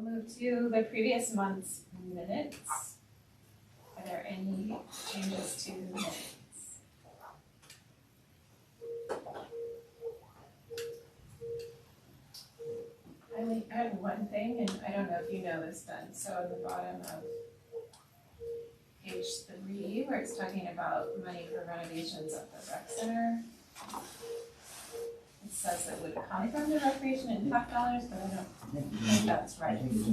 We'll move to the previous month's minutes. Are there any changes to the minutes? I had one thing, and I don't know if you know this, Ben. So at the bottom of page 3, where it's talking about money for renovations at the rec center, it says it would come from the recreation and impact dollars, but I don't think that's right. Is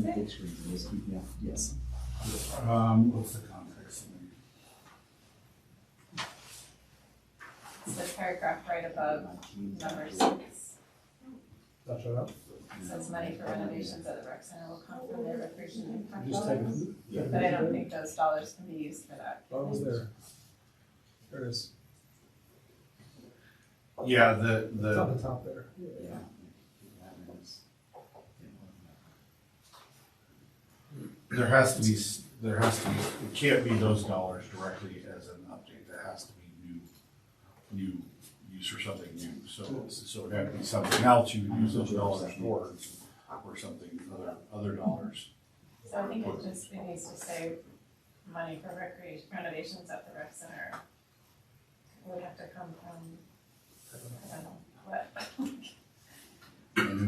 it? Yes. What's the context? It's the paragraph right above number 6. That shut up? It says money for renovations at the rec center will come from their recreation and impact Just take dollars. it. But I don't think those dollars can be used for that. What was there? There it is. Yeah, It's on the top there. Yeah. there has to be, it can't be those dollars directly as an update, that has to be new use for something new, so it'd have to be something else you would use those dollars towards, or something, other dollars. So I think it needs to say money for recreation renovations at the rec center. It would have to come from, I don't know, what.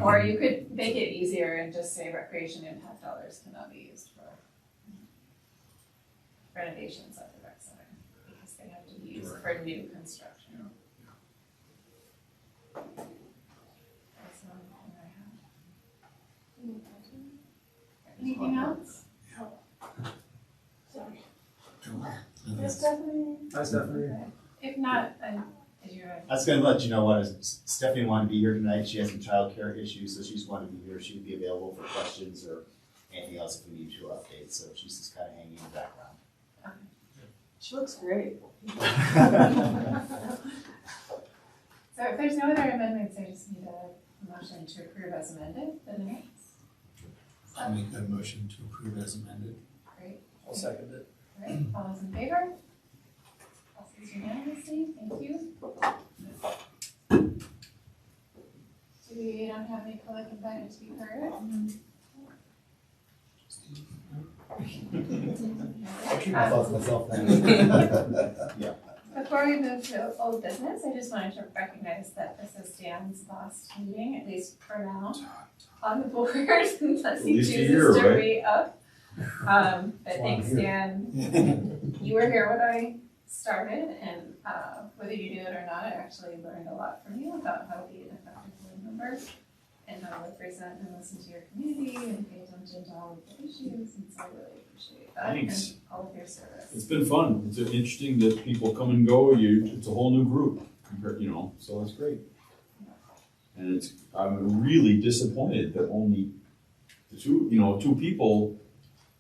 Or you could make it easier and just say recreation impact dollars cannot be used for renovations at the rec center, because they have to be used for new construction. That's the only thing I have. Anything else? Sorry. Yes, Stephanie? Hi, Stephanie. Okay. If not, is your, I was gonna let you know what, Stephanie wanted to be here tonight, she has some childcare issues, so she just wanted to be here, she'd be available for questions or anything else if we need to update, so she's just kinda hanging in the background. She looks great. so if there's no other amendments, I just need a motion to approve as amended, the minutes. I'll make that motion to approve as amended. Great. I'll second it. All right, all those in favor? Passes unanimously, thank you. Do we don't have any public invited to be heard? I'll keep my thoughts to myself then. Yeah. Before we move to old business, I just wanted to recognize that this is Dan's last meeting, at least for now, on the board, unless he least a chooses year, to right? re-up. But thanks, Dan. You were here when I started, and whether you knew it or not, I actually learned a lot from you about how to be an effective board member and how to represent and listen to your community and pay attention to all of the issues, and so I really appreciate that. Thanks. And all of your service. It's been fun. It's interesting that people come and go. It's a whole new group, so that's great. And I'm really disappointed that only two people,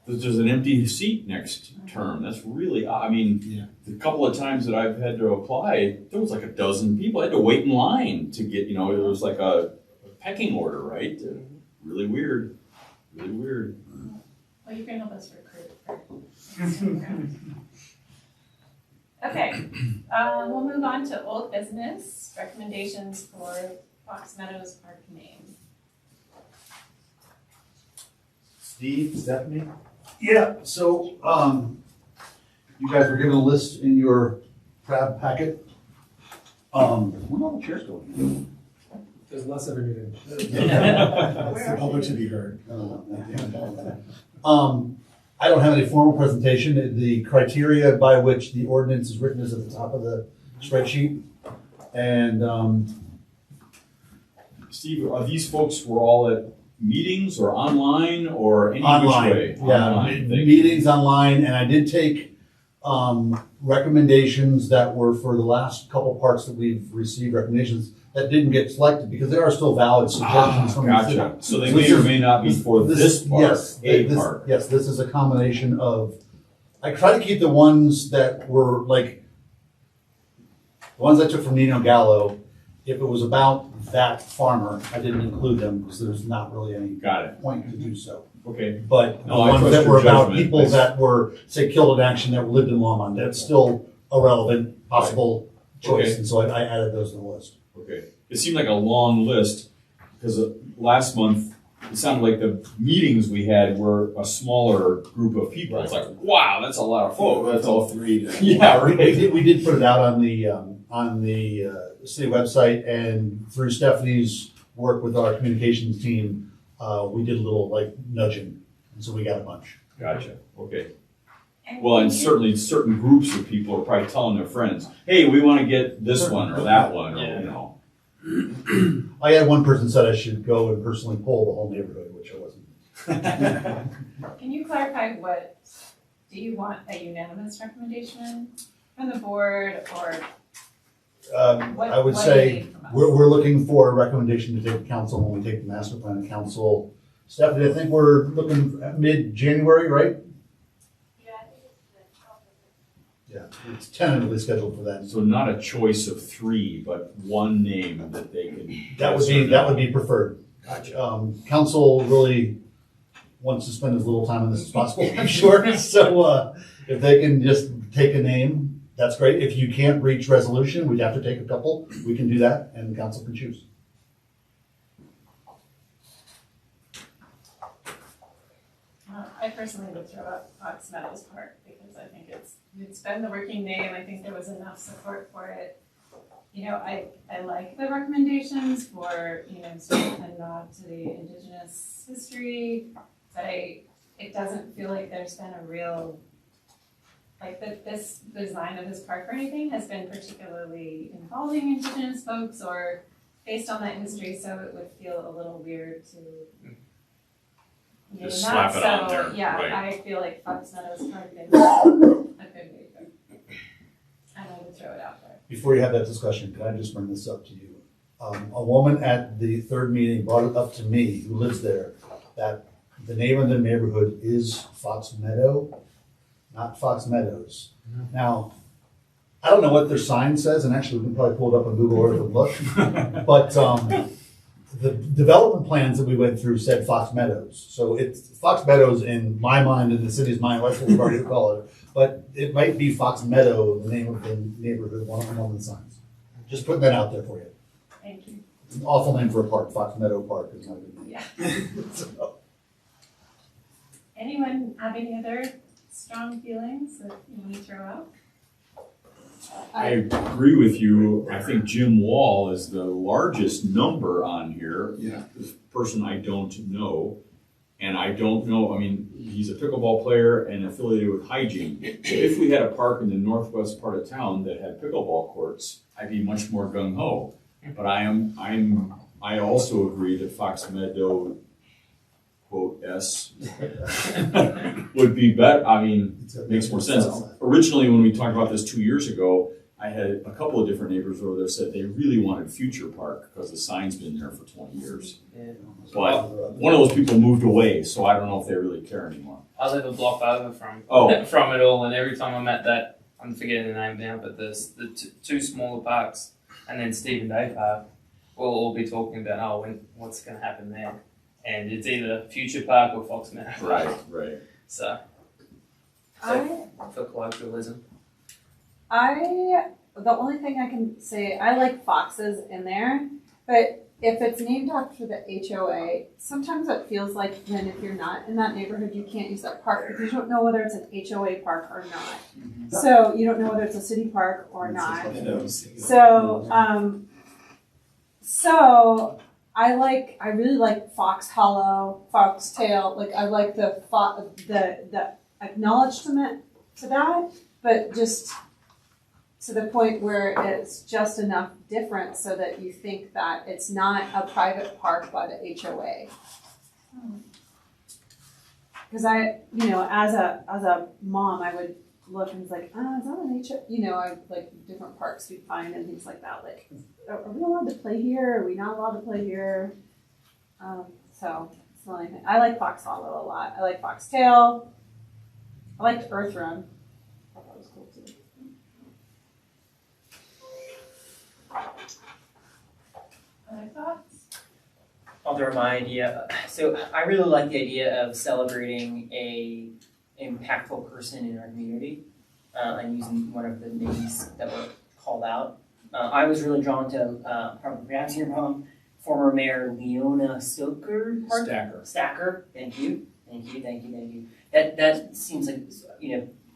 that there's an empty seat next term. That's really, the couple of times that I've had to apply, there was like a dozen people. I had to wait in line to get, it was like a pecking order, right? Really weird. Really weird. Well, you can help us recruit for next time around. Okay, we'll move on to old business, recommendations for Fox Meadows Park name. Steve, Stephanie? Yeah, so, you guys were given a list in your crab packet. Where are all the chairs going? There's less of a meeting. The public should be heard. I don't have any formal presentation. The criteria by which the ordinance is written is at the top of the spreadsheet. And, Steve, are these folks were all at meetings or online or any online, which way? yeah, Online, thank you. meetings online, and I did take recommendations that were for the last couple parts that we've received recommendations that didn't get selected because there are still valid suggestions from the city. Gotcha. So they may or may not be for this part, yes, part. Yes, this is a combination of, I try to keep the ones that were like, the ones I took from Nino Gallo, if it was about that farmer, I didn't include them because there's not really any Got it. point to do so. Okay. But the No, I ones trust that your were about judgment. people that were, say, killed in action that lived in Longmont, that's still a relevant possible choice, Okay. and so I added those to the list. Okay. It seemed like a long list because last month it sounded like the meetings we had were a smaller group of people. It's like, wow, that's a lot of folks. That's all three. Yeah, right. We did put it out on the city website, and through Stephanie's work with our communications team, we did a little like nudging, and so we got a bunch. Gotcha. Okay. Well, and certainly certain groups of people are probably telling their friends, hey, we want to get this one or that one, or, you know. I had one person said I should go and personally poll the whole neighborhood, which I wasn't. Can you clarify do you want a unanimous recommendation from the board, or what? I would what do you say need from us? we're looking for a recommendation to take to council when we take the master plan to council. Stephanie, I think we're looking at mid-January, right? Yeah, it's tentatively scheduled for that. So not a choice of three, but one name that they can. That would be preferred. Gotcha. Council really wants to spend as little time on this as possible, I'm sure. So if they can just take a name, that's great. If you can't reach resolution, we'd have to take a couple. We can do that, and council can choose. I personally would throw out Fox Meadows Park because I think it's been the working name. I think there was enough support for it. You know, I like the recommendations for, you know, sort of a nod to the indigenous history, but it doesn't feel like there's been a real, like this design of this park or anything has been particularly involving indigenous folks or based on that history, so it would feel a little weird to Just slap it on there, Yeah, right. I feel like Fox Meadows Park is a good way to go. And I would throw it out there. Before you have that discussion, can I just bring this up to you? A woman at the third meeting brought it up to me, who lives there, that the name of the neighborhood is Fox Meadow, not Fox Meadows. Now, I don't know what their sign says, and actually we can probably pull it up on Google Earth and look, but the development plans that we went through said Fox Meadows. So it's Fox Meadows in my mind, in the city's mind, that's what we've already called it. But it might be Fox Meadow, the name of the neighborhood, one of the signs. Just putting that out there for you. Thank you. It's an awful name for a park. Fox Meadow Park is not a good name. Yeah. So, Anyone have any other strong feelings that you want to throw out? I agree with you. I think Jim Wall is the largest number on here. Yeah. This person I don't know. And I don't know, I mean, he's a pickleball player and affiliated with hygiene. If we had a park in the northwest part of town that had pickleball courts, I'd be much more gung ho. But I also agree that Fox Meadow, quote, S, would be better. I mean, it makes more sense. Originally, when we talked about this 2 years ago, I had a couple of different neighbors over there said they really wanted Future Park because the sign's been there for 20 years. Yeah. But one of those people moved away, so I don't know if they really care anymore. I live a block over from Oh. from it all, and every time I'm at that, I'm forgetting the name now, but there's the two smaller parks, and then Stephen Day Park. We'll all be talking about what's going to happen there, and it's either Future Park or Fox Meadow Park. Right. So I for colloquialism. The only thing I can say, I like foxes in there, but if it's named after the HOA, sometimes it feels like then if you're not in that neighborhood, you can't use that park because you don't know whether it's an HOA park or not. So you don't know whether it's a city park or not. So I really like Fox Hollow, Foxtail. Like I like the acknowledgement to that, but just to the point where it's just enough different so that you think that it's not a private park by the HOA. Because as a mom, I would look and it's like, oh, is that an HOA? I like different parks we'd find and things like that. Like, are we allowed to play here? Are we not allowed to play here? So it's the only thing. I like Fox Hollow a lot. I like Foxtail. I liked Earth Run. I thought that was cool too. Other thoughts? I'll throw my idea. So I really like the idea of celebrating a impactful person in our community and using one of the names that were called out. I was really drawn to, probably pronouncing it wrong, former Mayor Leona Stoker Park? Stacker. Stacker, thank you. That seems like,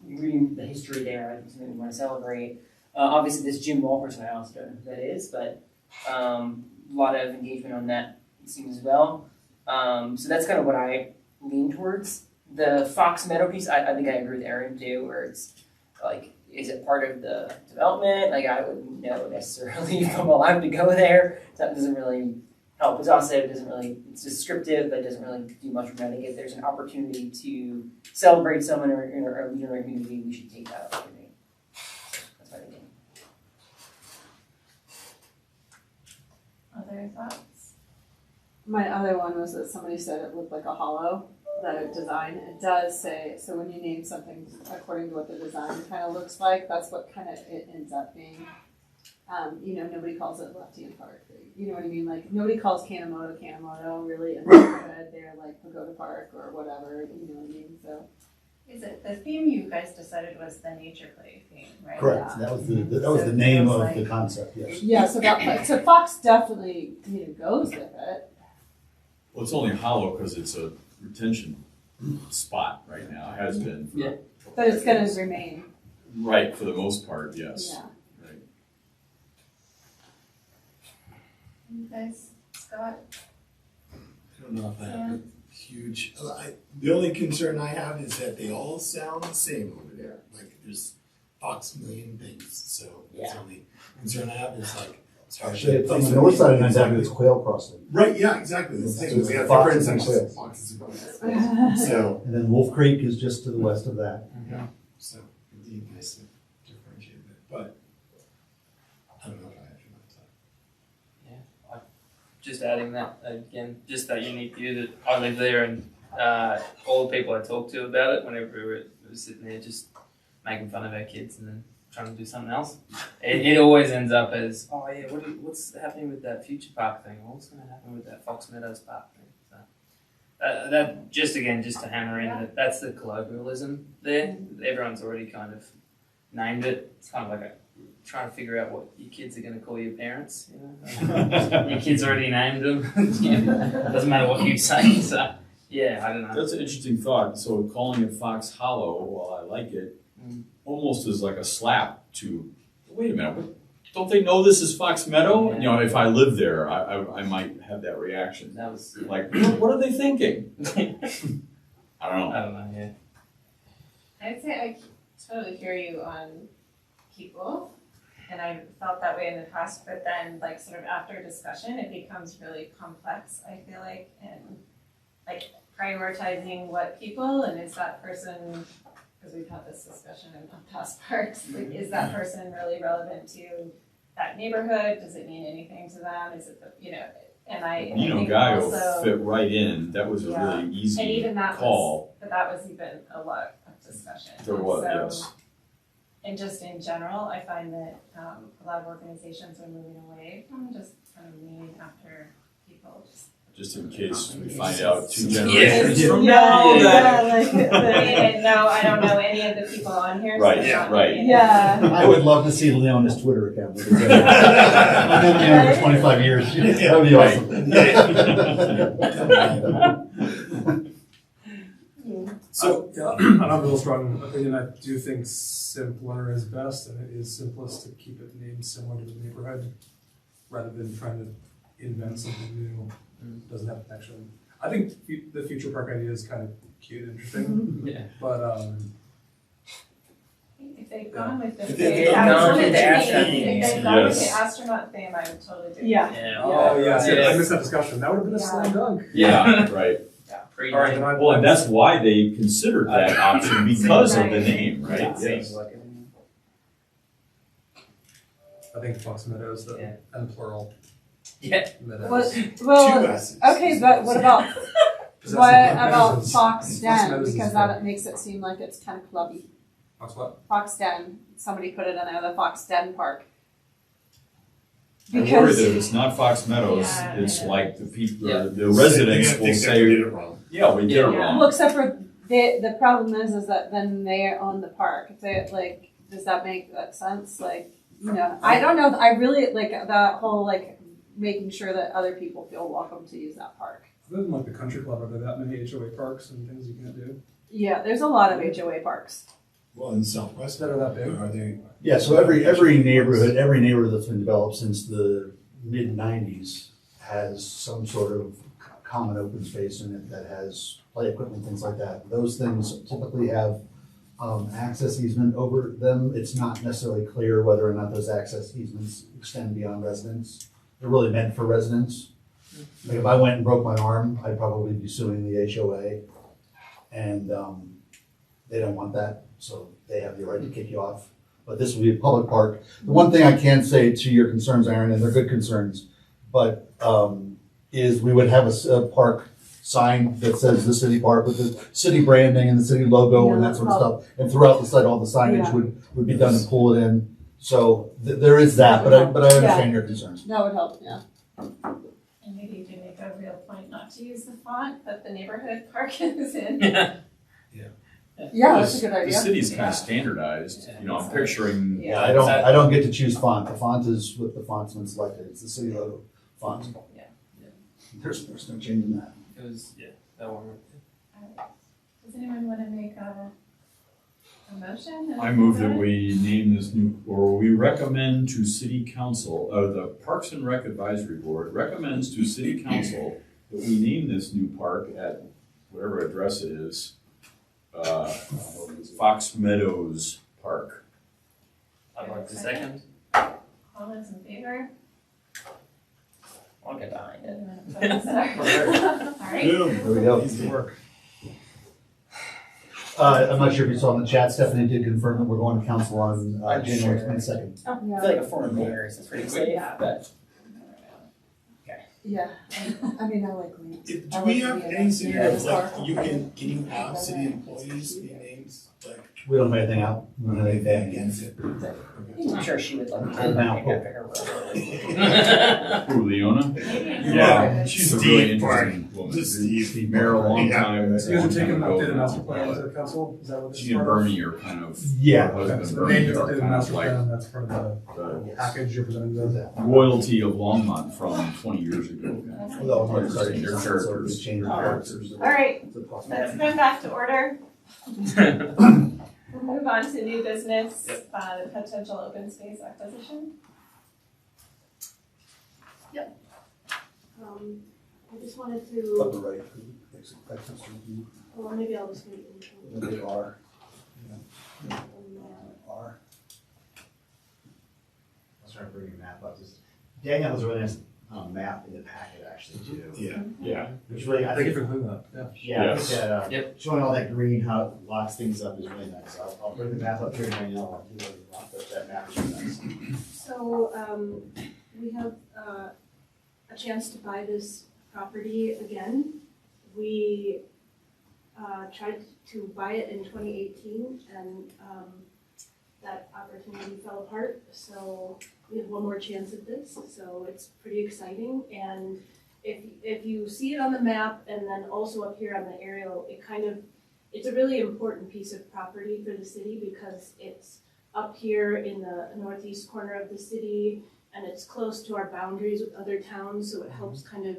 reading the history there, I think something we want to celebrate. Obviously, this Jim Wall person, I also don't know who that is, but a lot of engagement on that, it seems as well. So that's kind of what I lean towards. The Fox Meadow piece, I think I agree with Aaron too, where it's like, is it part of the development? Like, I wouldn't know necessarily if I'm allowed to go there. That doesn't really help. It's also, it's descriptive, but it doesn't really do much for me. If there's an opportunity to celebrate someone or a leader in our community, we should take that opportunity. That's what I think. Other thoughts? My other one was that somebody said it looked like a hollow, that design. It does say, so when you name something according to what the design kind of looks like, that's what kind of it ends up being. Nobody calls it Left-Hand Park. You know what I mean? Like, nobody calls Kanemoto really in the neighborhood. They're like Pagoda Park or whatever, you know what I mean? So. Is it, the theme you guys decided was the nature play theme, right? Correct, Yeah. that was the name of the concept, yes. Yeah, so Fox definitely, goes with it. Well, it's only hollow because it's a retention spot right now, it has been. Yeah. But it's gonna remain. Right, for the most part, yes. Yeah. Right. You guys, Scott? I don't know if I have a huge, the only concern I have is that they all sound the same over there. Like, there's Fox million things, so that's the only concern I have is like, it's hard Actually, to on place the north side of everything. Nantucket, it's Quail Crossing. Right, yeah, exactly. The thing, It's we have foxes different and sections. quails. Foxes and quails. So, And then Wolf Creek is just to the west of that. so it'd be nice to differentiate it, but I don't know if I have too much time. Just adding that again, just that unique view that I live there, and all the people I talk to about it, whenever we were sitting there just making fun of our kids and then trying to do something else, it always ends up as, oh yeah, what's happening with that future park thing? What's going to happen with that Fox Meadows park thing? So, that just to hammer in that that's the colloquialism there. Everyone's already kind of named it. It's kind of like trying to figure out what your kids are going to call your parents. Your kids already named them. Doesn't matter what you say. So yeah, I don't know. That's an interesting thought. So calling it Fox Hollow, while I like it, almost is like a slap to, wait a minute, don't they know this is Fox Meadow? Yeah. You know, if I lived there, I might have that reaction. That was Like, what are they thinking? I don't know. I don't know. Yeah. I'd say I totally hear you on people, and I felt that way in the past, but then like sort of after discussion, it becomes really complex, I feel like, and like prioritizing what people, and is that person, because we've had this discussion in past parks, like is that person really relevant to that neighborhood? Does it mean anything to them? Is it, and I think Gallo also, fit right in. That was a Yeah. really easy and even that call. but that was even a lot of discussion. There was, So, yes. and just in general, I find that a lot of organizations are moving away from just kind of naming after people. Just in case we find out 2 Yeah. generations from Yeah, now. And no, I don't know any of the people on here. Right, so I'm yeah, not right. naming Yeah. I would love to see Leona's Twitter account. I've been there for 25 years. That would be awesome. So, I don't have a real strong opinion. I do think simpler is best, and it is simplest to keep it named similar to the neighborhood rather than trying to invent something new. Doesn't have connection. I think the future park idea is kind of cute and interesting, Yeah. but If they've gone with the If they've gone with the astronaut theme. if they've gone with the Yes. astronaut theme, I would totally do. Yeah. Yeah. oh yeah, Yeah. I missed that discussion. That would have been a slam dunk. Yeah, right. All right, then I, Well, and that's why they considered that option because of the name, right? It seems Yes. like it. I think Fox Meadows, Yeah. and plural. Yeah. Meadows. Two Well, S's. okay, but what about Because what that's the about Meadows. Fox Den? Meadows is Because fun. that makes it seem like it's kind of clubby. Fox what? Fox Den. Somebody put it in there, the Fox Den Park. I worry Because that if it's not Fox Meadows, Yeah, it's I know. like the people, Yeah. the residents They're gonna will think that we say, did it wrong. yeah, we did it Yeah. wrong. well, except for the problem is that then they own the park. If they like, does that make that sense? Like, I don't know. I really like that whole like making sure that other people feel welcome to use that park. Other than like the country club, are there that many HOA parks and things you can't do? Yeah, there's a lot of HOA parks. Well, in Southwest, That are that big? are they? Yeah, so every neighborhood that's been developed since the mid-90s has some sort of common open space in it that has play equipment, things like that. Those things typically have access easement over them. It's not necessarily clear whether or not those access easements extend beyond residents. They're really meant for residents. Like if I went and broke my arm, I'd probably be suing the HOA, and they don't want that, so they have the right to kick you off. But this will be a public park. The one thing I can say to your concerns, Aaron, and they're good concerns, but is we would have a park sign that says the city park with the city branding and the city logo and that sort of stuff. And throughout the site, all the signage would be done to pull it in. So there is that, but I understand your concerns. That would help, yeah. And maybe you can make a real point not to use the font that the neighborhood park is in. Yeah, that's a good The idea. city's kind of standardized, you know, I'm picturing. Yeah. I don't get to choose font. The font is what the font's been selected. It's the city logo font. Yeah. There's no changing that. It was, that one. Does anyone want to make a motion? I move that we name this new, or we recommend to city council, the Parks and Rec Advisory Board recommends to city council that we name this new park at whatever address it is, Fox Meadows Park. I'd like to second. All those in favor? I'll get behind it. All right. Boom. There we go. Easy work. I'm not sure if you saw in the chat, Stephanie did confirm that we're going to council on I'm January sure. 22nd. I feel like a former mayor is pretty safe, but Yeah, I mean, I like green. Do we have any scenarios, Yeah. like, can you have city employees be named, like, We don't have anything out. We don't have anything against it? I'm sure she would love to Hold now. pick after her role. Who, Leona? Yeah. She's Steve a really Park. interesting woman. Just Steve. Mayor a long Yeah. time. So you guys are taking an long time updated ago. master plan to the council? Is that what this is She and part of? Bernie are kind of, Yeah. her Okay, husband so and the name Bernie is are updated kind master of like plan, that's part of the the package you're presenting to them. royalty of Longmont from 20 years ago. Although I'm already starting Their to so we characters. change the Oh. characters. All right, let's go back to order. We'll move on to new business, the potential open space acquisition. I just wanted Up to, the right. well, maybe I'll just wait until. They are. Are. I'll try to bring your map up. Danielle has a really nice map in the packet actually too. Yeah. Yeah. Which really, I Thank you think, for including that, yeah. yeah, I Yes. think that, Yep. showing all that green, how it locks things up is really nice. I'll bring the map up here, Danielle, I'll do what you want, but that map is really nice. So, we have, a chance to buy this property again. We, tried to buy it in 2018 and, that opportunity fell apart. So we have one more chance at this, so it's pretty exciting. And if you see it on the map and then also up here on the aerial, it's a really important piece of property for the city because it's up here in the northeast corner of the city, and it's close to our boundaries with other towns, so it helps kind of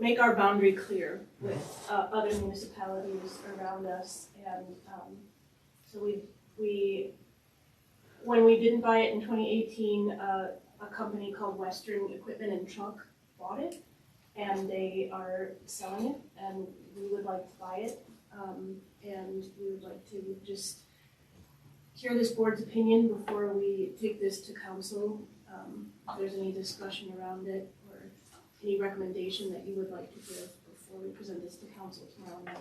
make our boundary clear with other municipalities around us. And so when we didn't buy it in 2018, a company called Western Equipment and Truck bought it, and they are selling it, and we would like to buy it. And we would like to just hear this board's opinion before we take this to council. If there's any discussion around it or any recommendation that you would like to give before we present this to council tomorrow night.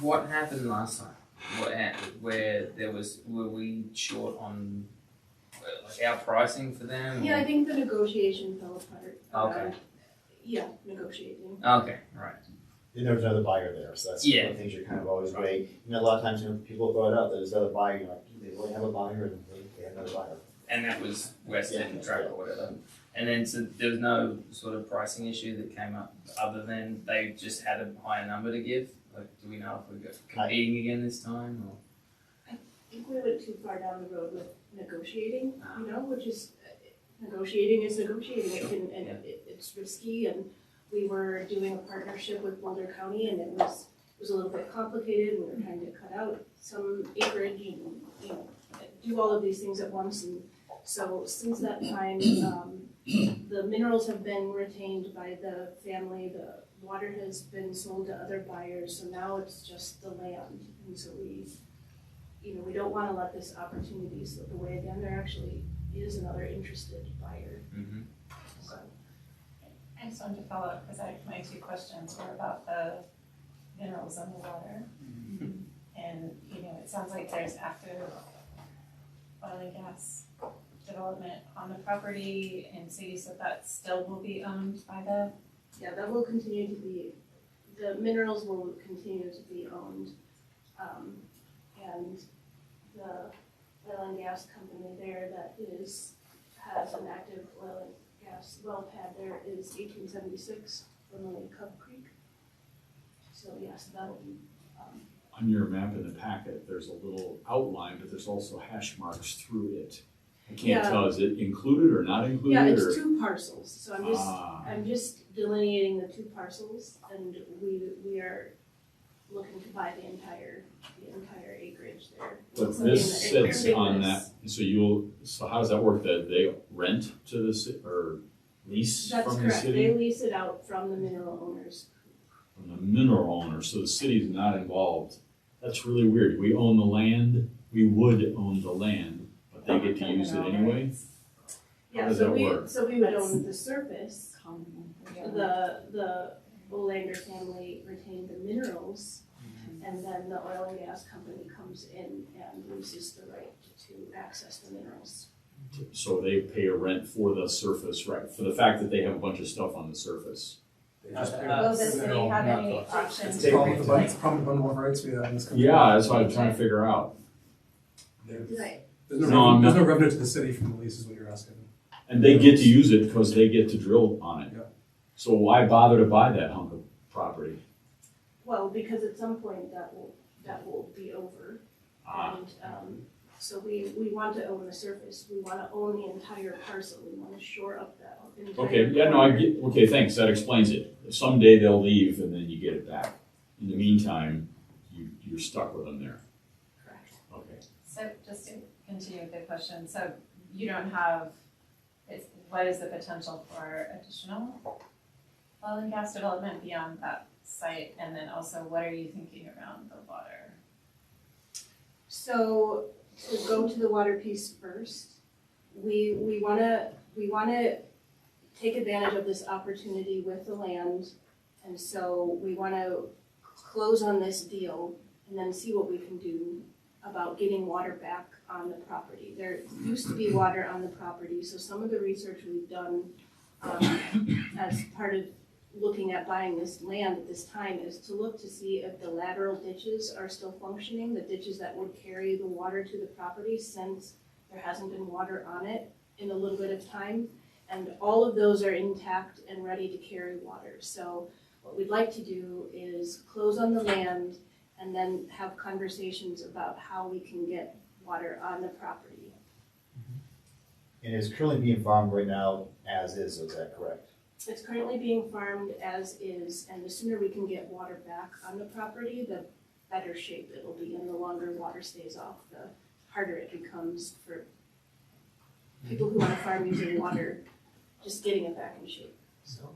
What happened last time? Were we short on like our pricing for them? Yeah, I think the negotiation fell apart. Okay. Yeah, negotiating. Okay, right. And there was another buyer there, so that's one of the things you're kind of always weighing. You know, a lot of times when people throw it out, there's another buyer, you're like, do they really have a buyer? And they have another buyer. And that was Western Yeah. Truck or whatever. And then so there was no sort of pricing issue that came up other than they just had a higher number to give. Like, do we know if we're competing again this time? Or? think we went too far down the road with negotiating, you know, which is, negotiating is negotiating, it's risky, and we were doing a partnership with Boulder County, and it was a little bit complicated. We were trying to cut out some acreage and, you know, do all of these things at once. And so since that time, the minerals have been retained by the family. The water has been sold to other buyers. So now it's just the land. And so we don't want to let this opportunity slip away again. There actually is another interested buyer. Mm-hmm. So. I just wanted to follow up because my two questions were about the minerals in the water. And, you know, it sounds like there's active oil and gas development on the property, and so you said that still will be owned by the? Yeah, that will continue to be, the minerals will continue to be owned. And the oil and gas company there that has an active oil and gas well pad there is 1876 formerly Cub Creek. So yes, that'll be. On your map in the packet, there's a little outline, but there's also hash marks through it. I can't tell, is it included or not included? Yeah, it's or? 2 parcels. So I'm just delineating the 2 parcels, and we are looking to buy the entire acreage there. But this sits on that, so how does that work? That they rent to the city or lease That's from correct. the city? They lease it out from the mineral owners. From the mineral owner, so the city's not involved. That's really weird. We own the land, we would own the land, but they get to use it anyway? How Yeah, does that work? so we would own the surface. Yeah. The Olander family retained the minerals, and then the oil and gas company comes in and leases the right to access the minerals. So they pay a rent for the surface, right? For the fact that they have a bunch of stuff on the surface. They just pay Will the the city mineral, have not any the- options? It's the problem with the it's the problem with bundle of rights we have in this country. Yeah, that's what I'm trying to figure out. Did I? There's No, there's no revenue to the city from the lease is what you're asking. And they get to use it because they get to drill on it. Yeah. So why bother to buy that hunk of property? Well, because at some point that will be over. And so we want to own the surface. We want to own the entire parcel. We want to shore up that entire. Okay, yeah, no, I get, okay, thanks, that explains it. Someday they'll leave and then you get it back. In the meantime, you're stuck with them there. Correct. Okay. So just to continue with the question, so you don't have, what is the potential for additional oil and gas development beyond that site? And then also, what are you thinking around the water? So to go to the water piece first, we wanna take advantage of this opportunity with the land. And so we wanna close on this deal and then see what we can do about getting water back on the property. There used to be water on the property, so some of the research we've done as part of looking at buying this land at this time is to look to see if the lateral ditches are still functioning, the ditches that would carry the water to the property since there hasn't been water on it in a little bit of time. And all of those are intact and ready to carry water. So what we'd like to do is close on the land and then have conversations about how we can get water on the property. And it's currently being farmed right now as is that correct? It's currently being farmed as is, and the sooner we can get water back on the property, the better shape it'll be, and the longer water stays off, the harder it becomes for people who want to farm using water, just getting it back in shape. So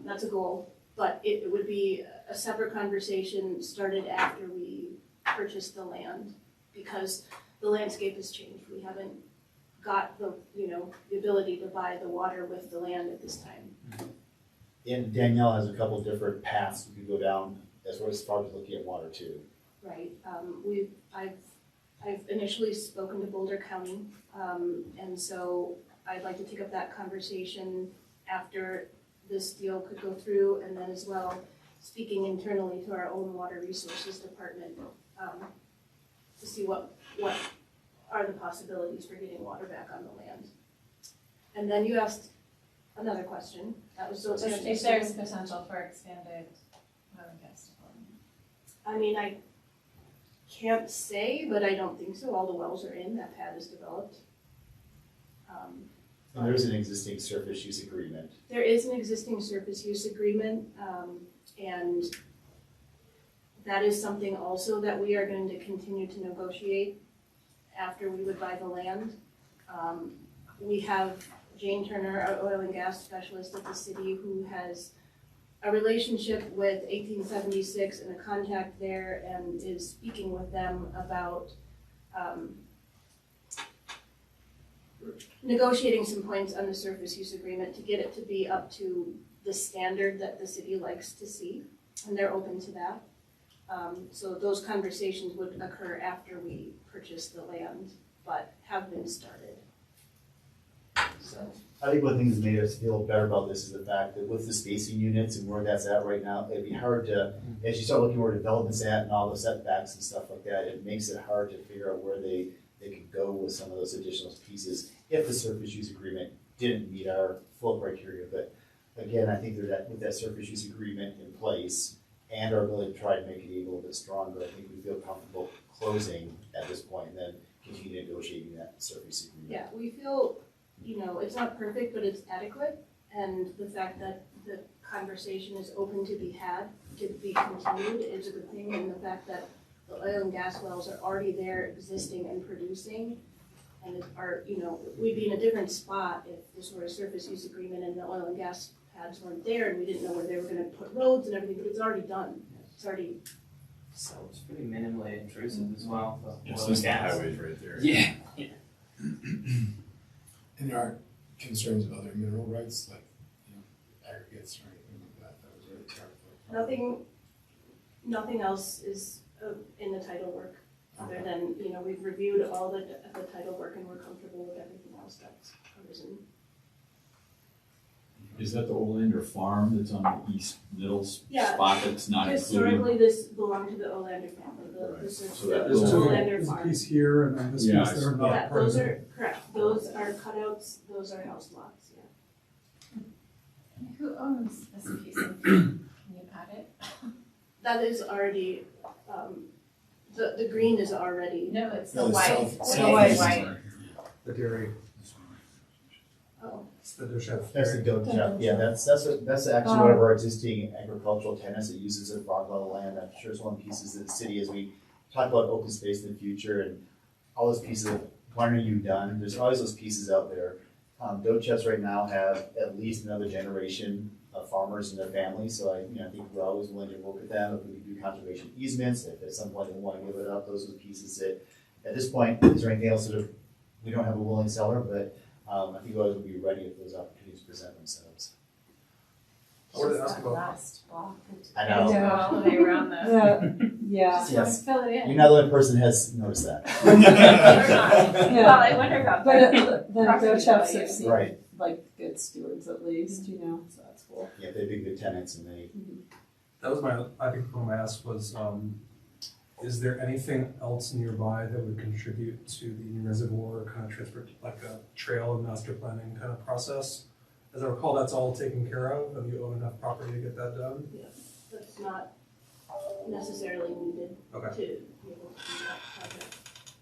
that's a goal, but it would be a separate conversation started after we purchased the land, because the landscape has changed. We haven't got the ability to buy the water with the land at this time. And Danielle has a couple different paths we could go down as far as looking at water too. Right. I've initially spoken to Boulder County, and so I'd like to take up that conversation after this deal could go through, and then as well speaking internally to our own water resources department to see what are the possibilities for getting water back on the land. And then you asked another question. That was If there's potential for expanded oil and gas development. I mean, I can't say, but I don't think so. All the wells are in, that pad is developed. And there's an existing surface use agreement. There is an existing surface use agreement, and that is something also that we are going to continue to negotiate after we would buy the land. We have Jane Turner, our oil and gas specialist at the city, who has a relationship with 1876 and a contact there, and is speaking with them about negotiating some points on the surface use agreement to get it to be up to the standard that the city likes to see, and they're open to that. So those conversations would occur after we purchase the land, but have been started. So. I think one of the things that made us feel better about this is the fact that with the spacing units and where that's at right now, it'd be hard to, as you start looking where development's at and all the setbacks and stuff like that, it makes it hard to figure out where they could go with some of those additional pieces if the surface use agreement didn't meet our full criteria. But again, I think that with that surface use agreement in place and our ability to try to make it even a little bit stronger, I think we feel comfortable closing at this point and then continue negotiating that surface agreement. Yeah, we feel, it's not perfect, but it's adequate, and the fact that the conversation is open to be had, to be continued, is a good thing, and the fact that the oil and gas wells are already there, existing and producing, and we'd be in a different spot if this were a surface use agreement and the oil and gas pads weren't there and we didn't know where they were gonna put roads and everything, but it's already done. It's already, So it's pretty minimally intrusive as well for Yeah, oil since and the gas. highway's right there. Yeah. And there aren't concerns of other mineral rights, like, aggregates or anything like that, that was really terrible. nothing else is in the title work, other than, we've reviewed all the title work and we're comfortable with everything else that's arisen. Is that the Olander farm that's on the east middle Yeah. spot that's not included? Historically, this belonged to the Olander family, the Right. search, So that the There's little- Olander there's a farm. piece here and then this Yeah, piece there, I not Yeah, part of those it. are, correct, those are cutouts, those are house lots, yeah. Who owns this piece of, can you add it? That is already, the green is already, No, it's the No, the white. south- What is southeast. white? The dairy, oh, it's the dish chef. That's the goat shop, yeah, that's actually one of our existing agricultural tenants that uses it for level land. I'm sure it's one of the pieces of the city as we talk about open space in the future and all those pieces of when are you done, there's always those pieces out there. Goat chefs right now have at least another generation of farmers in their family, so I think we're always willing to work with them if we can do conservation easements, if at some point they want to give it up, those are the pieces that, at this point, is there anything else that we don't have a willing seller, but I think we always will be ready if those opportunities present themselves. I wanted to Just ask that about, last block. I know. Go all the way around the, Yeah. just wanna Yes. fill it in. You're not the only person that has noticed that. Or not. Yeah. Well, I wonder about But that. the Property goat chefs value. have seemed Right, like good stewards at least, so that's cool. yeah, they've been good tenants and they, that was I think one of my asks was, is there anything else nearby that would contribute to the Union Reservoir kind of transport, like a trail and master planning kind of process? As I recall, that's all taken care of, and you own enough property to get that done? that's not necessarily needed Okay. to be able to do that project.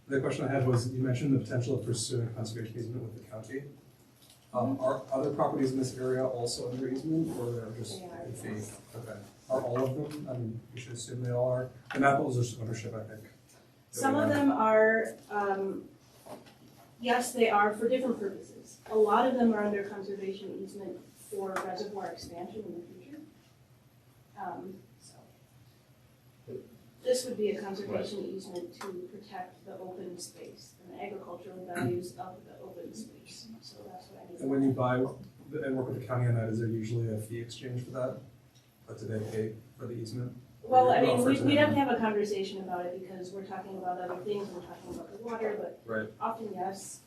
The question I had was, you mentioned the potential of pursuing conservation easement with the county. Are other properties in this area also under easement, or they're just They are, in fee? yes. Okay. Are all of them? I mean, you should assume they all are. And Apple's just ownership, I think. Some of them are, yes, they are for different purposes. A lot of them are under conservation easement for reservoir expansion in the future. So this would be a conservation easement to protect the open space and the agricultural values of the open space. So that's what I mean. And when you buy and work with the county on that, is there usually a fee exchange for that? Or do they pay for the easement? Well, I Oh, mean, for we'd have to example. have a conversation about it because we're talking about other things, we're talking about the water, but Right. often yes.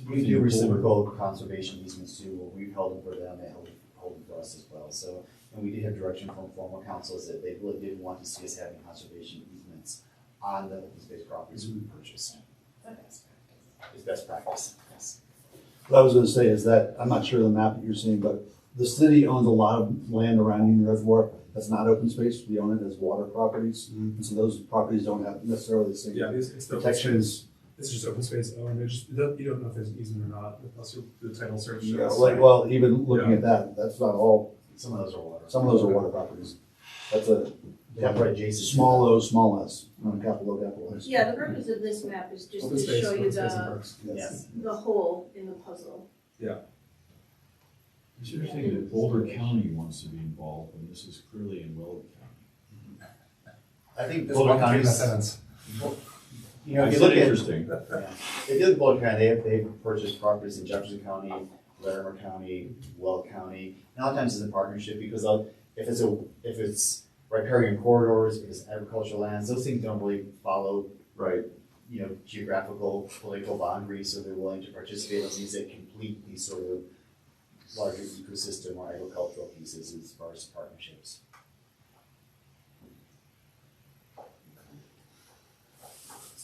we do reciprocal conservation easements too, where we've held them for them, they hold them for us as well. So, and we did have direction from former councils that they really didn't want to see us having conservation easements on the open space properties we purchased. It's best practice, yes. What I was gonna say is that, I'm not sure of the map that you're seeing, but the city owns a lot of land around Union Reservoir that's not open space. We own it as water properties. And so those properties don't have necessarily the same Yeah, it's the open protections. space. It's just open space owned. You don't know if there's an easement or not unless you do the title search. Yeah, well, even looking at that, that's not all, Some of those are water. some of those are water properties. That's a Capital adjacent. small O, small s, not capital O, capital S. Yeah, the purpose of this map is just Open to space, show you open space and the, parks. Yes. the hole in the puzzle. It's interesting that Boulder County wants to be involved, and this is clearly in Willard County. I think It's Boulder one between that County's, sentence. you know, if It's you look at, interesting. yeah, if you look at Boulder County, they've purchased properties in Jefferson County, Larimer County, Weld County, and a lot of times it's in partnership because if it's riparian corridors, if it's agricultural lands, those things don't really follow, Right. you know, geographical, political boundaries, so they're willing to participate in these that complete these sort of larger ecosystem or agricultural pieces as far as partnerships.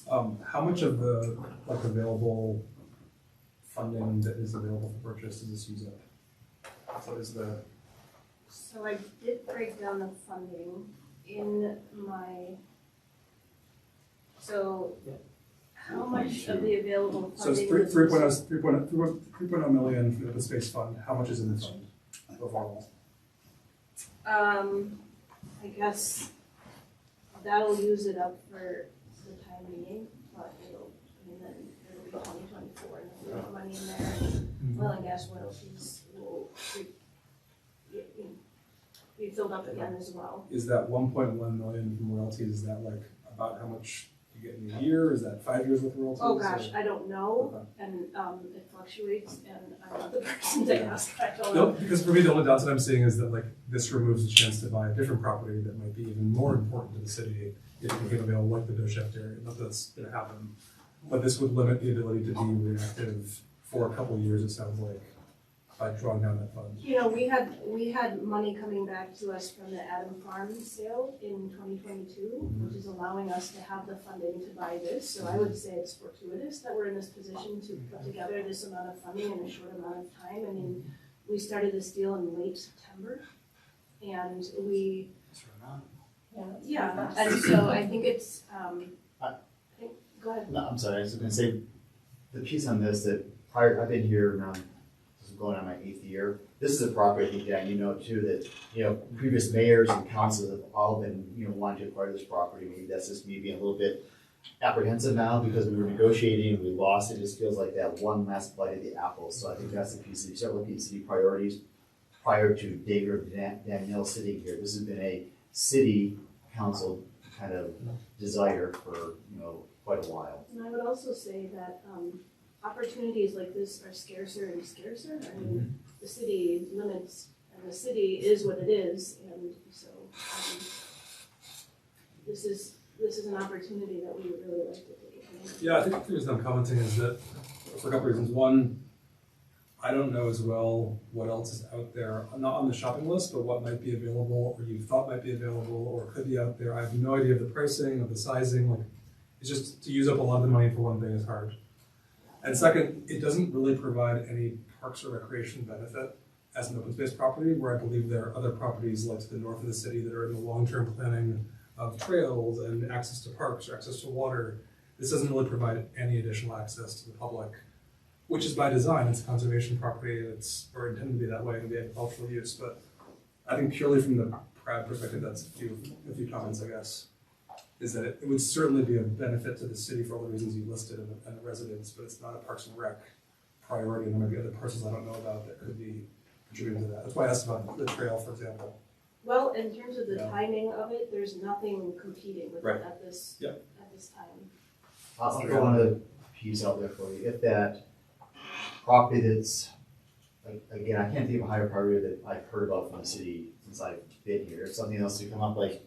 How much of the available funding that is available for purchase does this use up? So is the So I did break down the funding in my, so how much of the available so it's funding? 3.0 million for the open space fund. How much is in the fund overall? I guess that'll use it up for the time being, but then it'll be 2024 and then we'll put money in there. And oil and gas royalties will be filled up again as well. Is that 1.1 million from royalties? Is that like about how much you get in a year? Is that 5 years worth of royalties? Oh gosh, I don't know, Okay. and it fluctuates, and I'm not the person to ask, I don't know. No, because for me, the only downside I'm seeing is that this removes the chance to buy a different property that might be even more important to the city if it became available, like the Docheft area. Not that that's gonna happen, but this would limit the ability to be reactive for a couple of years, it sounds like, by drawing down that fund. You know, we had money coming back to us from the Adam Farm sale in 2022, which is allowing us to have the funding to buy this. So I would say it's fortuitous that we're in this position to put together this amount of funding in a short amount of time. I mean, we started this deal in late September, and yeah, and so I think it's, go ahead. No, I'm sorry, I was gonna say, the piece on this that prior, I've been here now, this is going on my 8th year. This is a property, I think, Dan, you know too, that, you know, previous mayors and councils have all been, you know, wanting to acquire this property. Maybe that's just me being a little bit apprehensive now because we were negotiating and we lost. It just feels like that one last bite of the apple. So I think that's the piece. If you start looking at city priorities prior to David or Danielle sitting here, this has been a city council kind of desire for, you know, quite a while. And I would also say that opportunities like this are scarcer and scarcer. I mean, the city limits, and the city is what it is, and so this is an opportunity that we would really like to take advantage of. Yeah, I think the reason I'm commenting is that for a couple reasons. One, I don't know as well what else is out there, not on the shopping list, but what might be available or you thought might be available or could be out there. I have no idea of the pricing, of the sizing. Like, it's just to use up a lot of the money for one thing is hard. And second, it doesn't really provide any parks or recreation benefit as an open space property, where I believe there are other properties like to the north of the city that are in the long-term planning of trails and access to parks or access to water. This doesn't really provide any additional access to the public, which is by design. It's a conservation property, it's or intended to be that way to be agricultural use. But I think purely from the PRAD perspective, that's a few comments, I guess, is that it would certainly be a benefit to the city for all the reasons you listed and the residents, but it's not a Parks and Rec priority, and there might be other parcels I don't know about that could be contributing to that. That's why I asked about the trail, for example. Well, in terms of the timing of it, there's nothing competing with Right. it at this time. I'll throw another piece out there for you. If that property that's, like, again, I can't think of a higher priority that I've heard about from the city since I've been here. If something else to come up like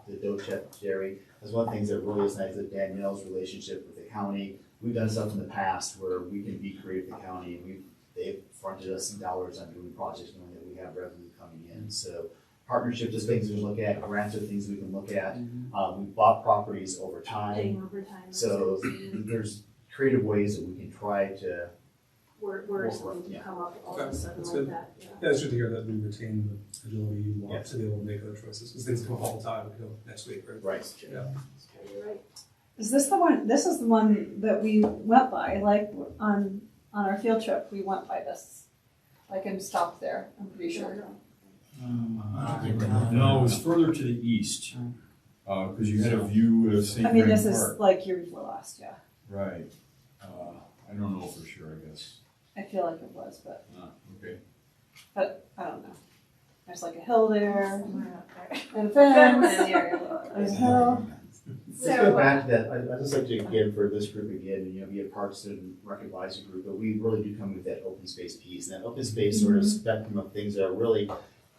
the Docheft Dairy, that's one of the things that really is nice with Danielle's relationship with the county. We've done stuff in the past where we can be creative with the county. They've fronted us some dollars on doing projects knowing that we have revenue coming in. So partnerships is things we can look at, grants are things we can look at. We've bought properties over time. Paying over time. So there's creative ways that we can try to were something to come up all of a sudden That's like good. that, yeah. Yeah, it's good to hear that we retain the agility you want Yeah. to be able to make other choices, because things come up all the time, next week, right? Right. Yeah. You're right. Is this the one, this is the one that we went by, like, on our field trip, we went by this. Like, and stopped there, I'm pretty sure. No, it was further to the east, because you had a view of St. I mean, Grand this is Park. like year before last, yeah. Right. I don't know for sure, I guess. I feel like it was, but Okay. I don't know. There's like a hill there, Somewhere out there. and a Somewhere fence, in the area. there's a hill. Let's go back to that. I'd just like to, again, for this group again, be a Parks and Rec Advisory group, but we really do come with that open space piece. And that open space sort of spectrum of things that are really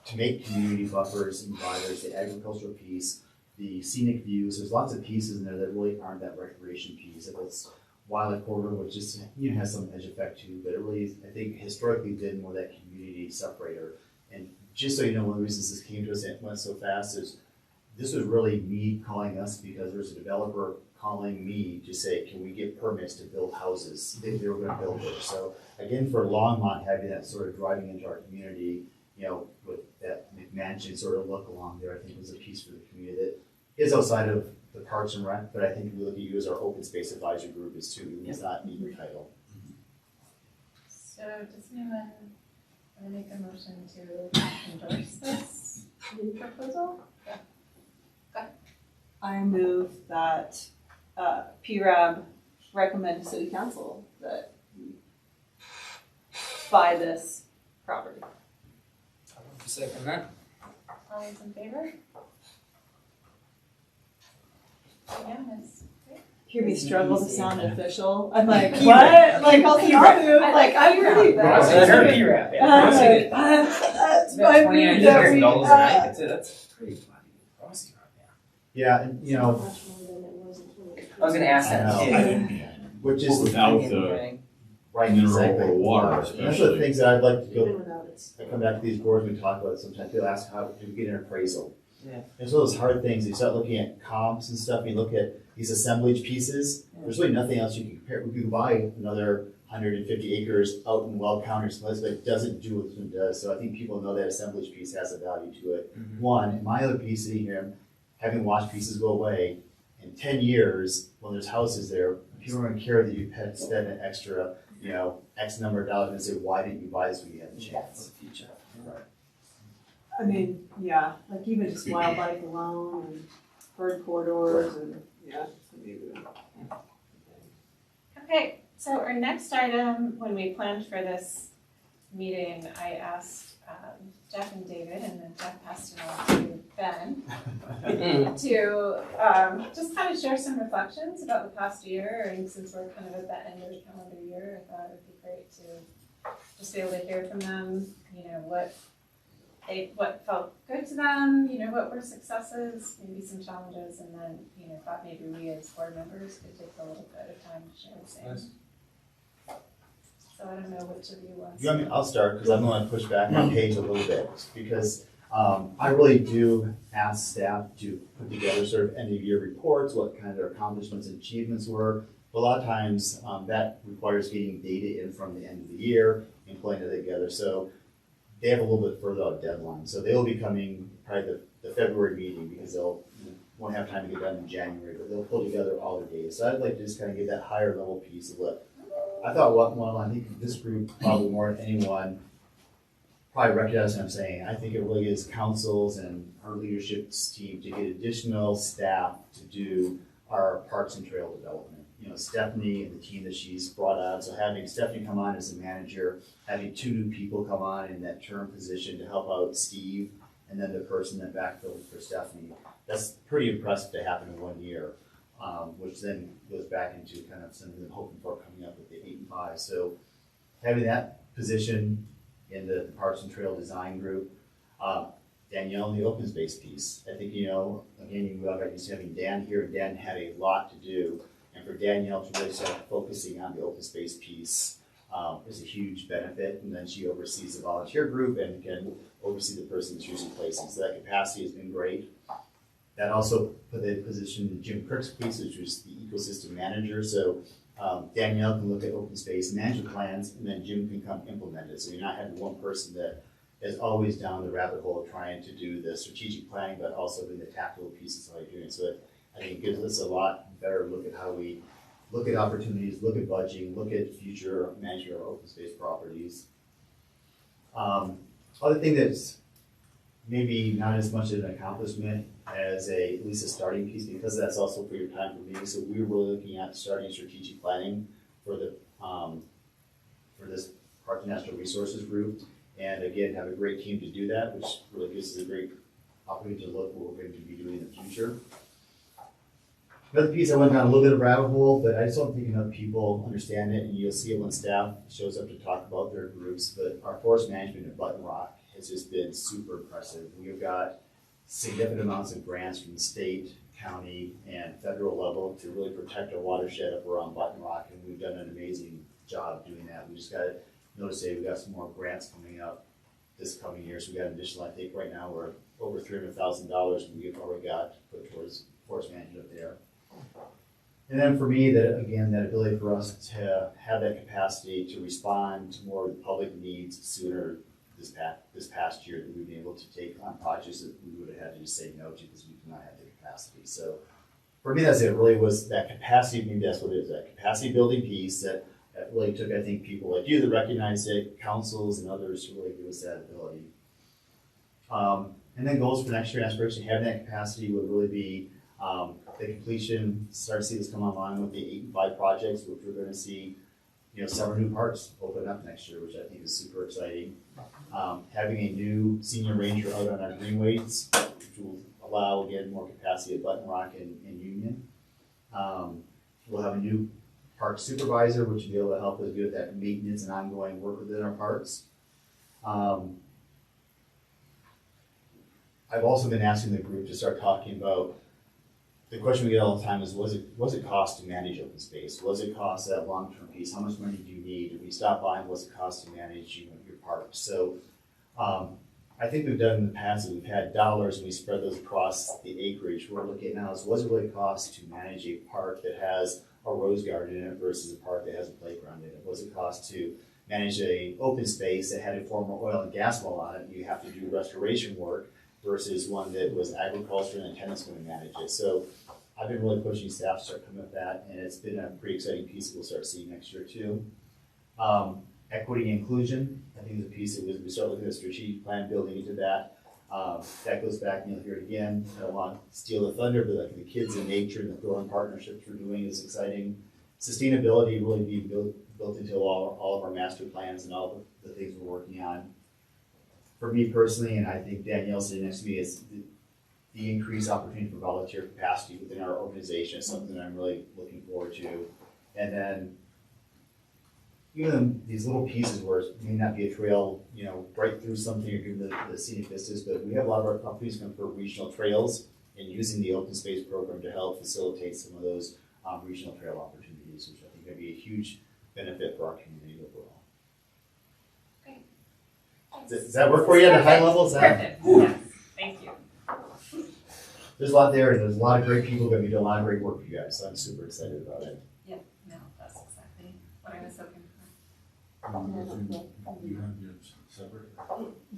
to make community buffers and riders, the agricultural piece, the scenic views. There's lots of pieces in there that really aren't that recreation piece. If it's wildlife corridor, which just has some edge effect too, but it really, I think, historically been more that community separator. And just so you know, one of the reasons this came to us and it went so fast is this was really me calling us because there was a developer calling me to say, can we get permits to build houses? They were going to build there. So again, for Longmont, having that sort of driving into our community, with that McMansion sort of look along there, I think was a piece for the community that is outside of the Parks and Rec, but I think we look at you as our open space advisory group is too, even if it's not in your title. So does anyone want to make a motion to endorse this proposal? I move that PRAB recommend to City Council that we buy this property. Second that. All those in favor? Unanimous. Great. Hear me struggle to sound official. I'm like, PRAB. what? Like, I'll move. Like, I'm really. That's her PRAB, yeah. I'm That's like, good. that's It's about my $29 move that we, a night, that's pretty funny. Pricey right now. Yeah, and So much more than it was in 2018. I was gonna ask that. I know. too. I didn't, which is Without Yeah, the right. right, mineral exactly. or water And that's one of especially. the things that I'd like to go. Even without it. I come back to these boards, we talk about it sometimes, people ask how do we get an appraisal? Yeah. It's one of those hard things, you start looking at comps and stuff, you look at these assemblage pieces, there's really nothing else you can compare, we can buy another 150 acres out in Well County, someplace, but it doesn't do what this one does, so I think people know that assemblage piece has a value to it. Mhm. One, and my other piece sitting here, having watched pieces go away, in 10 years, when there's houses there, people are gonna care that you had spent an extra, X number of dollars and say, why didn't you buy this when you had the chance? For the future. I mean, yeah, like even just wildlife alone and bird corridors and, yeah, it's gonna be really. Okay, so our next item, when we planned for this meeting, I asked Jeff and David, and then Jeff passed it on to Ben, to just kind of share some reflections about the past year, and since we're kind of at the end of the calendar year, I thought it would be great to just be able to hear from them, what felt good to them, what were successes, maybe some challenges, and then, thought maybe we as board members could take a little bit of time to share the same. Nice. So I don't know which of you wants. You want me, I'll start, because I'm gonna push back on Paige a little bit, because I really do ask staff to put together sort of end of year reports, what kind of their accomplishments and achievements were. But a lot of times, that requires getting data in from the end of the year and pulling it together, so they have a little bit further out deadline, so they'll be coming probably the February meeting, because they'll won't have time to get done in January, but they'll pull together all their data. So I'd like to just kind of get that higher level piece of what I thought. I think this group probably more than anyone probably recognize what I'm saying. I think it really is councils and our leadership team to get additional staff to do our parks and trail development. Stephanie and the team that she's brought on. So having Stephanie come on as a manager, having 2 new people come on in that term position to help out Steve, and then the person that backfilled for Stephanie. That's pretty impressive to happen in 1 year, which then goes back into kind of something I'm hoping for coming up with the 8 and 5. So having that position in the Parks and Trail Design Group, Danielle in the open space piece. I think, again, you all got used to having Dan here, and Dan had a lot to do. And for Danielle to really start focusing on the open space piece is a huge benefit. And then she oversees the volunteer group and can oversee the person that's usually placing. So that capacity has been great. That also put the position in Jim Kirk's piece, which was the ecosystem manager. So Danielle can look at open space management plans, and then Jim can come implement it. So you're not having one person that is always down the rabbit hole of trying to do the strategic planning, but also doing the tactical pieces of how you're doing it. So I think it gives us a lot better look at how we look at opportunities, look at budgeting, look at future management of open space properties. Other thing that's maybe not as much of an accomplishment as at least a starting piece, because that's also for your time for me. So we were really looking at starting strategic planning for the for this Park and Natural Resources group, and again have a great team to do that, which really gives us a great opportunity to look what we're going to be doing in the future. Another piece, I went down a little bit of a rabbit hole, but I just don't think enough people understand it, and you'll see it when staff shows up to talk about their groups. But our forest management at Button Rock has just been super impressive. We've got significant amounts of grants from the state, county, and federal level to really protect our watershed up around Button Rock, and we've done an amazing job doing that. We just got to notice today we got some more grants coming up this coming year, so we got an additional, I think right now we're over $300,000 we've already got put towards forest management up there. And then for me, that again, that ability for us to have that capacity to respond to more of the public needs sooner this past year, that we've been able to take on projects that we would have had to just say no to because we do not have the capacity. So for me, that's it. Really was that capacity. Maybe that's what it is. That capacity building piece that really took, I think, people like you that recognize it, councils and others to really give us that ability. And then goals for next year, aspiration, having that capacity would really be the completion, start to see this come online with the 8 and 5 projects, which we're going to see, several new parks open up next year, which I think is super exciting. Having a new senior ranger out on our greenways, which will allow, again, more capacity at Button Rock and Union. We'll have a new park supervisor, which will be able to help us with that maintenance and ongoing work within our parks. I've also been asking the group to start talking about the question we get all the time is, what does it cost to manage open space? What does it cost that long-term piece? How much money do you need? If we stop buying, what's it cost to manage your park? So I think we've done in the past is we've had dollars and we spread those across the acreage. What we're looking at now is, what does it really cost to manage a park that has a rose garden in it versus a park that has a playground in it? What does it cost to manage a open space that had a former oil and gas well on it? You have to do restoration work versus one that was agriculture and the tenant's going to manage it. So I've been really pushing staff to start coming with that, and it's been a pretty exciting piece we'll start seeing next year too. Equity and inclusion, I think is a piece that we start looking at a strategic plan building into that. That goes back, and you'll hear it again. I don't want to steal the thunder, but like the kids in nature and the growing partnerships we're doing is exciting. Sustainability really being built into all of our master plans and all the things we're working on. For me personally, and I think Danielle sitting next to me, is the increased opportunity for volunteer capacity within our organization is something that I'm really looking forward to. And then even these little pieces where it may not be a trail, right through something or given the scenic vistas, but we have a lot of our opportunities coming for regional trails and using the open space program to help facilitate some of those regional trail opportunities, which I think would be a huge benefit for our community overall. Does that work for you at a high level? Perfect, yes, thank you. There's a lot there, and there's a lot of great people going to be doing a lot of great work for you guys, so I'm super excited about it. Yep, no, that's exactly what I was hoping for. You have your separate?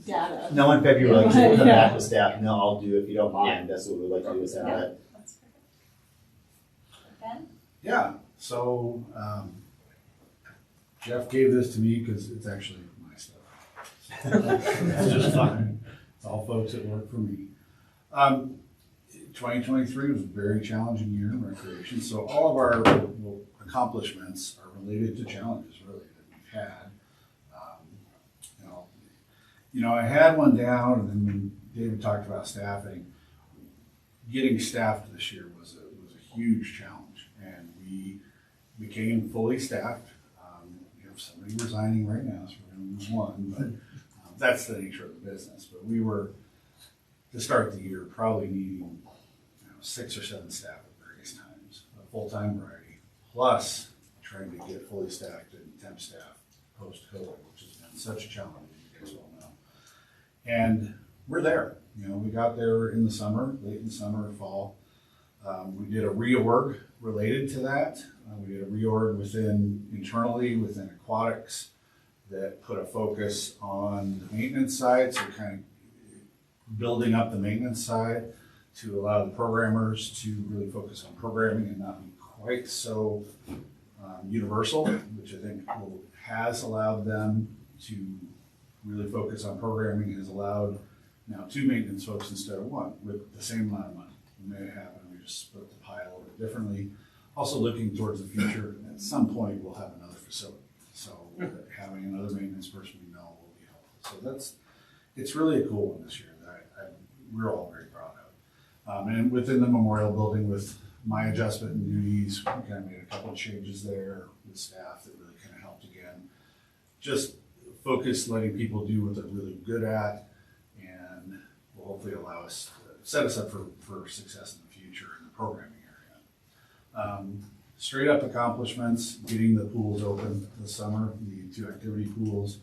Data. No, in February, we'll come Yeah. back with staff, no, I'll do, if you don't mind, that's what we'd like to do, is have Yeah. that. That's perfect. Ben? Yeah, so Jeff gave this to me because it's actually my stuff. It's just fine. It's all folks that work for me. 2023 was a very challenging year in recreation, so all of our accomplishments are related to challenges really that we've had. I had one down, and then when David talked about staffing, getting staffed this year was a huge challenge, and we became fully staffed. We have somebody resigning right now, so we're going to lose one, but that's the nature of the business. But we were, to start the year, probably needing 6 or 7 staff at various times, a full-time variety, plus trying to get fully staffed and temp staff post-COVID, which has been such a challenge, as you guys all know. And we're there. We got there in the summer, late in the summer, fall. We did a reorg related to that. We did a reorg internally within aquatics that put a focus on the maintenance side, so kind of building up the maintenance side to allow the programmers to really focus on programming and not be quite so universal, which I think has allowed them to really focus on programming, has allowed now 2 maintenance folks instead of 1 with the same amount of money. We made it happen. We just split the pie a little bit differently. Also looking towards the future, at some point we'll have another facility. So having another maintenance person we know will be helpful. So it's really a cool one this year that we're all very proud of. And within the memorial building with my adjustment and duties, we kind of made a couple of changes there with staff that really kind of helped again. Just focus, letting people do what they're really good at, and will hopefully allow us, set us up for success in the future in the programming area. Straight up accomplishments, getting the pools open this summer, the 2 activity pools.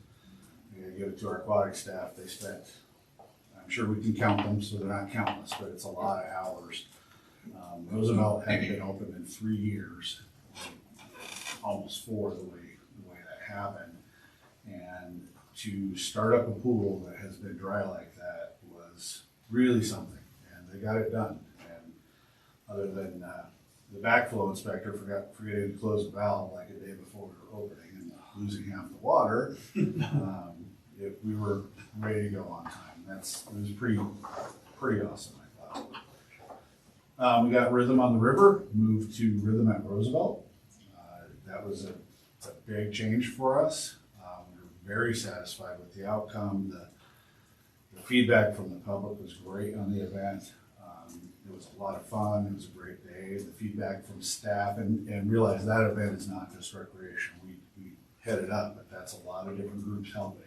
We gotta give it to our aquatic staff. They spent, I'm sure we can count them, so they're not countless, but it's a lot of hours. Roosevelt hadn't been open in 3 years, almost 4 the way that happened. And to start up a pool that has been dry like that was really something, and they got it done. And other than the backflow inspector forgetting to close the valve like a day before we were opening and losing half the water, we were ready to go on time. It was pretty awesome, I thought. We got Rhythm on the River, moved to Rhythm at Roosevelt. That was a big change for us. We were very satisfied with the outcome. The feedback from the public was great on the event. It was a lot of fun. It was a great day. The feedback from staff, and realize that event is not just recreation. We head it up, but that's a lot of different groups helping.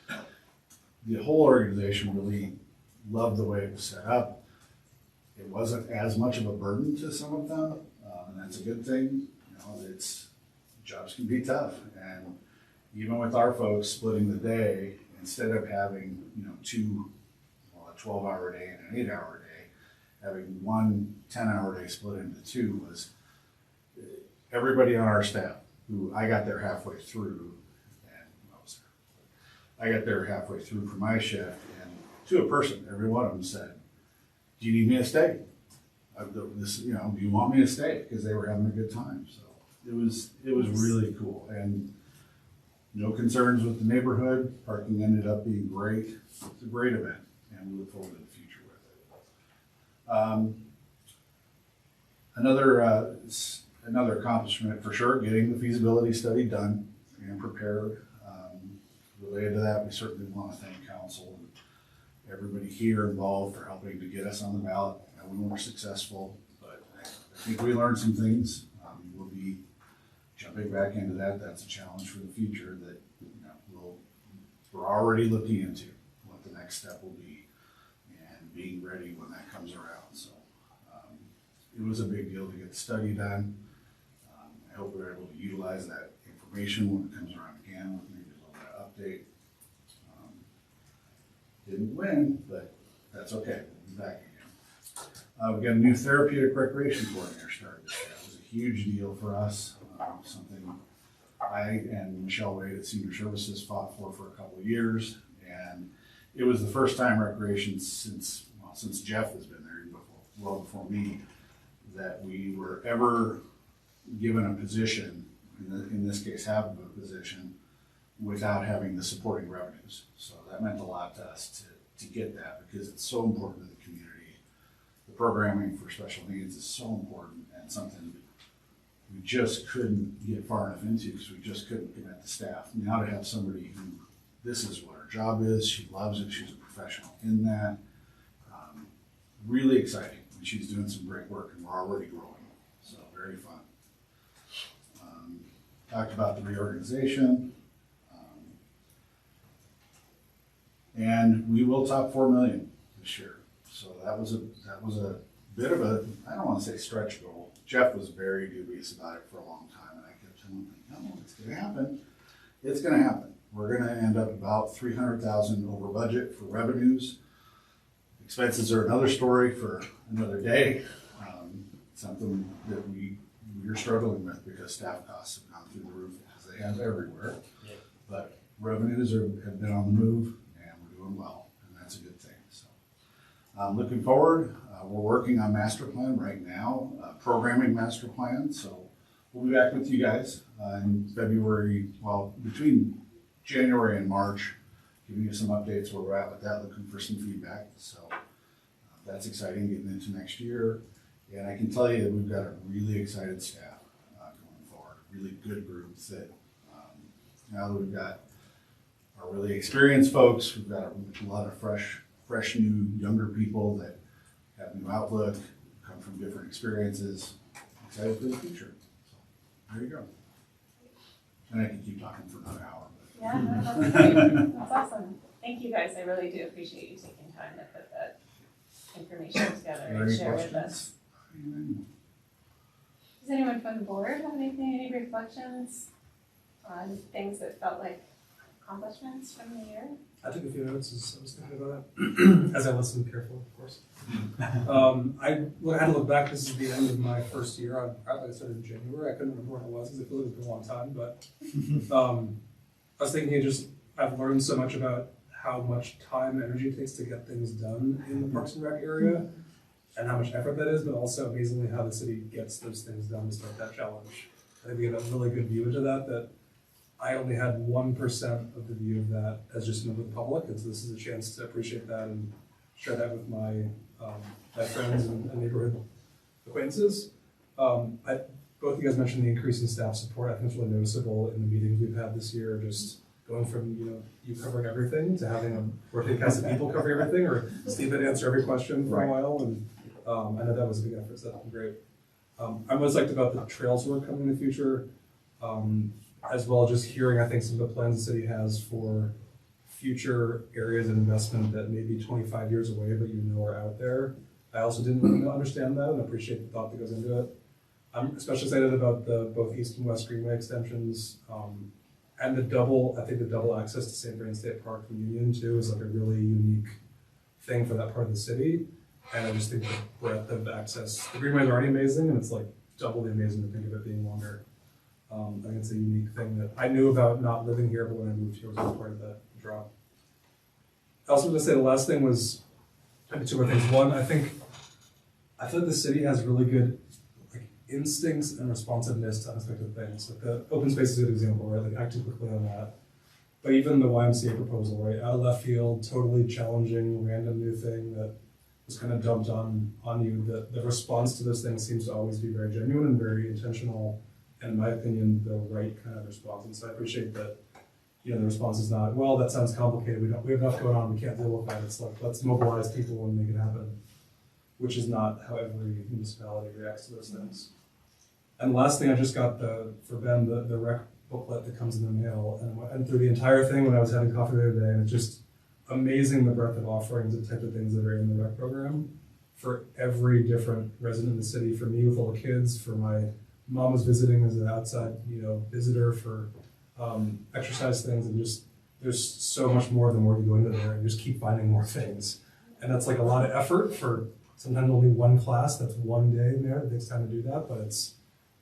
And the whole organization really loved the way it was set up. It wasn't as much of a burden to some of them, and that's a good thing. Jobs can be tough, and even with our folks splitting the day, instead of having a 12-hour day and an 8-hour day, having 1 10-hour day split into 2 was everybody on our staff, who I got there halfway through, and I got there halfway through for my shift, and to a person, every one of them said, "Do you need me to stay? Do you want me to stay?" Because they were having a good time. So it was really cool, and no concerns with the neighborhood. Parking ended up being great. It's a great event, and we look forward to the future with it. Another accomplishment for sure, getting the feasibility study done and prepared. Related to that, we certainly want to thank council and everybody here involved for helping to get us on the ballot. We weren't successful, but I think we learned some things. We'll be jumping back into that. That's a challenge for the future that we're already looking into what the next step will be and being ready when that comes around. So it was a big deal to get the study done. I hope we're able to utilize that information when it comes around again with maybe a little bit of update. Didn't win, but that's okay. We'll be back again. We got a new therapeutic recreation coordinator started this year. It was a huge deal for us. Something I and Michelle Wade at Senior Services fought for a couple of years, and it was the first time recreation since Jeff has been there, well before me, that we were ever given a position, in this case half of a position, without having the supporting revenues. So that meant a lot to us to get that, because it's so important to the community. The programming for special needs is so important, and something we just couldn't get far enough into because we just couldn't commit the staff. Now to have somebody who, this is what her job is, she loves it, she's a professional in that, really exciting. And she's doing some great work, and we're already growing, so very fun. Talked about the reorganization, and we will top 4 million this year. So that was a bit of a, I don't want to say stretch goal. Jeff was very dubious about it for a long time, and I kept telling him, no, it's going to happen. It's going to happen. We're going to end up about 300,000 over budget for revenues. Expenses are another story for another day. something that we're struggling with because staff costs have gone through the roof, as they have everywhere. Yeah. But revenues have been on the move, and we're doing well, and that's a good thing. So, looking forward, we're working on master plan right now, programming master plan. So we'll be back with you guys in February, well, between January and March, giving you some updates where we're at with that, looking for some feedback. So that's exciting getting into next year. And I can tell you that we've got a really excited staff going forward, really good groups that now that we've got our really experienced folks, we've got a lot of fresh, new, younger people that have new outlook, come from different experiences, excited for the future. So there you go. And I can keep talking for another hour. Yeah, no, that's great. That's awesome. Thank you guys. I really do appreciate you taking time to put that information together Are there and any share with questions? us. Does anyone from the board have anything, any reflections on things that felt like accomplishments from the year? I took a few notes as I was thinking about it, as I listened carefully, of course. I had to look back. This is the end of my first year. I started in January. I couldn't remember when it was because it feels like it's been a long time. But I was thinking I've learned so much about how much time and energy it takes to get things done in the Parks and Rec area and how much effort that is, but also amazingly how the city gets those things done to start that challenge. I think we have a really good view into that I only had 1% of the view of that as just a member of the public, and so this is a chance to appreciate that and share that with my friends and neighborhood acquaintances. Both of you guys mentioned the increase in staff support. I think it's really noticeable in the meetings we've had this year, just going from you covering everything to having a rotating cast of people cover everything, or Steve had answer every question for a while, and I know that was a big effort, so that's been great. I most liked about the trails work coming in the future. As well as just hearing, I think, some of the plans the city has for future areas of investment that may be 25 years away, but are out there. I also didn't really understand that and appreciate the thought that goes into it. I'm especially excited about both East and West Greenway extensions, and the double access to St. Vrain State Park from Union too is like a really unique thing for that part of the city. And I just think the breadth of access, the Greenway is already amazing, and it's like doubly amazing to think of it being longer. I think it's a unique thing that I knew about not living here, but when I moved here, it was part of the draw. I also want to say the last thing was maybe two more things. One, I feel like the city has really good instincts and responsiveness to unexpected things. Like the open space is a good example, right? Like acting quickly on that. But even the YMCA proposal, right? Out of left field, totally challenging, random new thing that was kind of dumped on you. The response to those things seems to always be very genuine and very intentional. And in my opinion, the right kind of response. And so I appreciate that, the response is not, well, that sounds complicated. We have enough going on. We can't deal with that. It's like, let's mobilize people and make it happen, which is not how every municipality reacts to those things. And the last thing, I just got for Ben, the rec booklet that comes in the mail, and I went through the entire thing when I was having coffee the other day, and it's just amazing the breadth of offerings and type of things that are in the rec program for every different resident in the city. For me with all the kids, for my mom was visiting as an outside, visitor, for exercise things, and just there's so much more the more you go into there, and just keep finding more things. And that's like a lot of effort for sometimes only one class. That's one day in there. It takes time to do that, but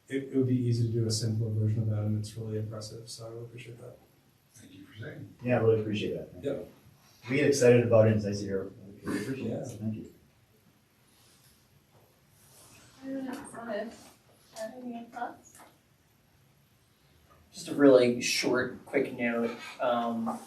it would be easy to do a simpler version of that, and it's really impressive. So I really appreciate that. Thank you for saying. Yeah, I really appreciate that. Thank Yep. you. We get excited about it as I sit here. I really appreciate it. Yeah. So thank you. Anyone else want to add any thoughts? Just a really short, quick note. Not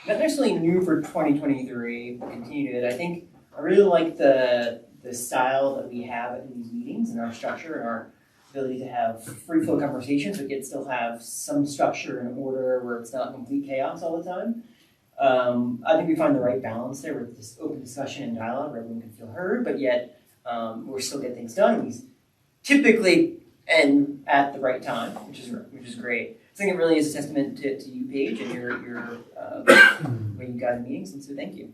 necessarily new for 2023, but continued. I think I really like the style that we have in these meetings and our structure and our ability to have free flow conversations, but yet still have some structure and order where it's not complete chaos all the time. I think we find the right balance there with this open discussion and dialogue where everyone can feel heard, but yet we're still getting things done. We typically end at the right time, which is great. I think it really is a testament to you, Paige, and your way you guide the meetings, and so thank you.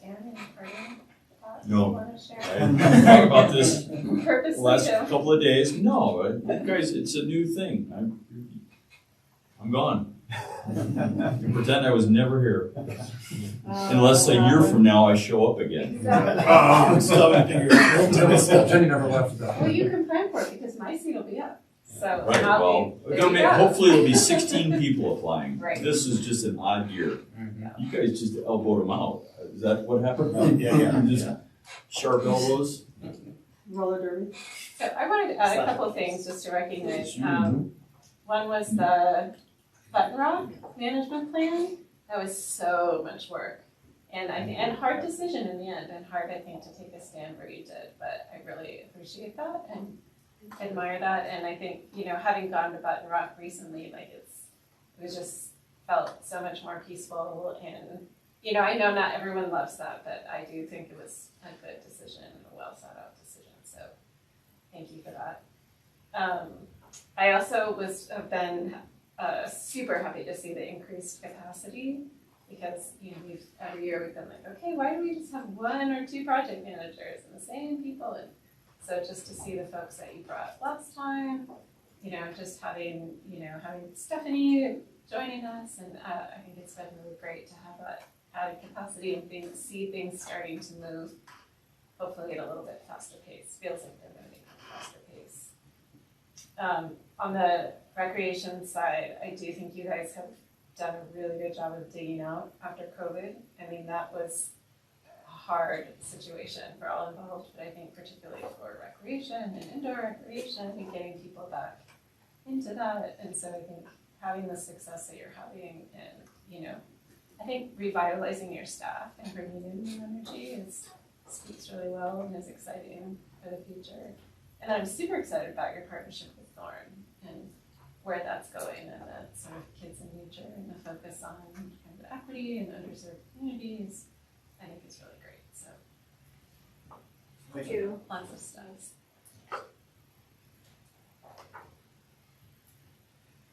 Dan, any further thoughts No. you want to share? I didn't talk about this Purposely the last too. couple of days. No, you guys, it's a new thing. I'm gone. And pretend I was never here. Unless a year from now I show up again. I'm still haven't figured out. Jenny never left that. Well, you can plan for it because my seat will be up. So Right, I'll well, be, we're there gonna you make, go. hopefully there'll be 16 people applying. Right. This is just an odd year. Mhm. You guys just elbowed them out. Is that what happened? Yeah. Just sharp elbows? Roller derby. So I wanted to add a couple of things just to recognize. One was the Button Rock management plan. That was so much work. And hard decision in the end, and hard, I think, to take a stand where you did, but I really appreciate that and admire that. And I think, having gone to Button Rock recently, it was just felt so much more peaceful. And, I know not everyone loves that, but I do think it was a good decision and a well thought out decision. So thank you for that. I also have been super happy to see the increased capacity because every year we've been like, okay, why do we just have one or two project managers and the same people? And so just to see the folks that you brought last time, just having Stephanie joining us, and I think it's been really great to have that added capacity and see things starting to move, hopefully at a little bit faster pace. Feels like they're moving at a faster pace. On the recreation side, I do think you guys have done a really good job of digging out after COVID. I mean, that was a hard situation for all involved, but I think particularly for recreation and indoor recreation and getting people back into that. And so I think having the success that you're having and, I think revitalizing your staff and bringing in new energy speaks really well and is exciting for the future. And I'm super excited about your partnership with Thorn and where that's going and the sort of kids in nature and the focus on kind of equity and underserved communities. I think it's really great. So Thank you. lots of stuff.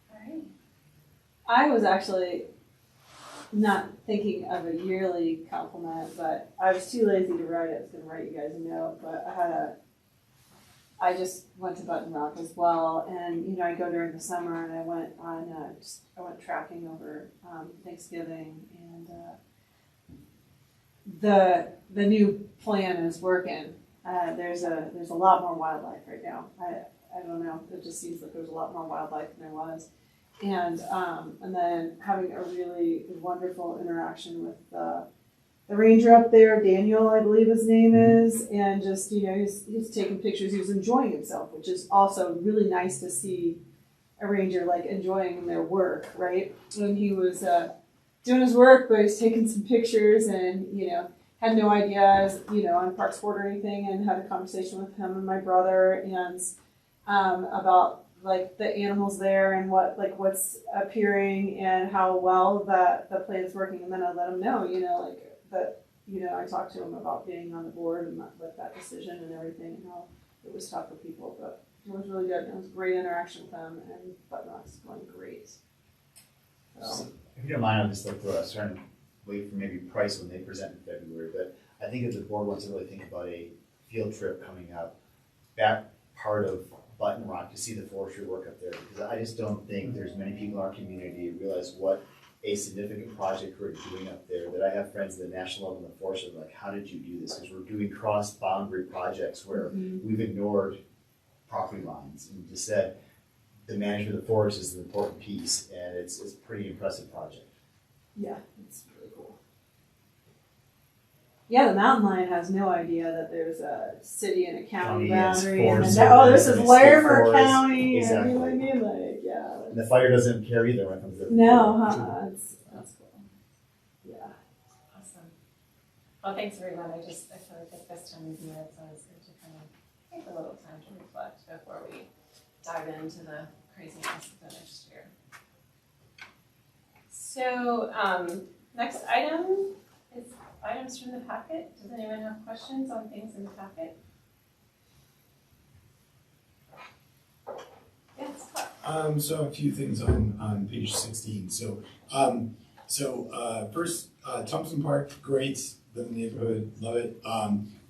All right. I was actually not thinking of a yearly compliment, but I was too lazy to write it. I was going to write you guys a note, but I just went to Button Rock as well, and I go during the summer, and I went tracking over Thanksgiving, and the new plan is working. There's a lot more wildlife right now. I don't know. It just seems like there's a lot more wildlife than there was. And then having a really wonderful interaction with the ranger up there, Daniel, I believe his name is, and just he's taking pictures. He was enjoying himself, which is also really nice to see a ranger enjoying their work, right? When he was doing his work, but he's taking some pictures, and had no ideas, on Parks Board or anything, and had a conversation with him and my brother, and about the animals there and what's appearing and how well the plan is working. And then I let him know, that I talked to him about being on the board and that decision and everything, and how it was tough for people, but it was really good. It was a great interaction with them, and Button Rock's going great. So. If you don't mind, I'll just throw a certain wait for maybe price when they present in February, but I think if the board wants to really think about a field trip coming up, that part of Button Rock to see the forestry work up there, because I just don't think there's many people in our community who realize what a significant project we're doing up there. That I have friends at the national level in the forest that are like, how did you do this? Because we're doing cross-boundary projects where we've ignored property lines and just said the management of the forest is an important piece, and it's a pretty impressive project. Yeah, it's really cool. Yeah, the mountain lion has no idea that there's a city and a county boundary, and then, this is Larimer County, exactly. and you know what I mean? Yeah. And the fire doesn't care either when it comes to That's cool. Yeah. Awesome. Well, thanks everyone. I feel like at this time of year, it's always good to kind of take a little time to reflect before we dive into the craziness of the next year. So, next item is items from the packet. Does anyone have questions on things in the packet? Yes. So a few things on page 16. First, Thompson Park, great, live in the neighborhood, love it.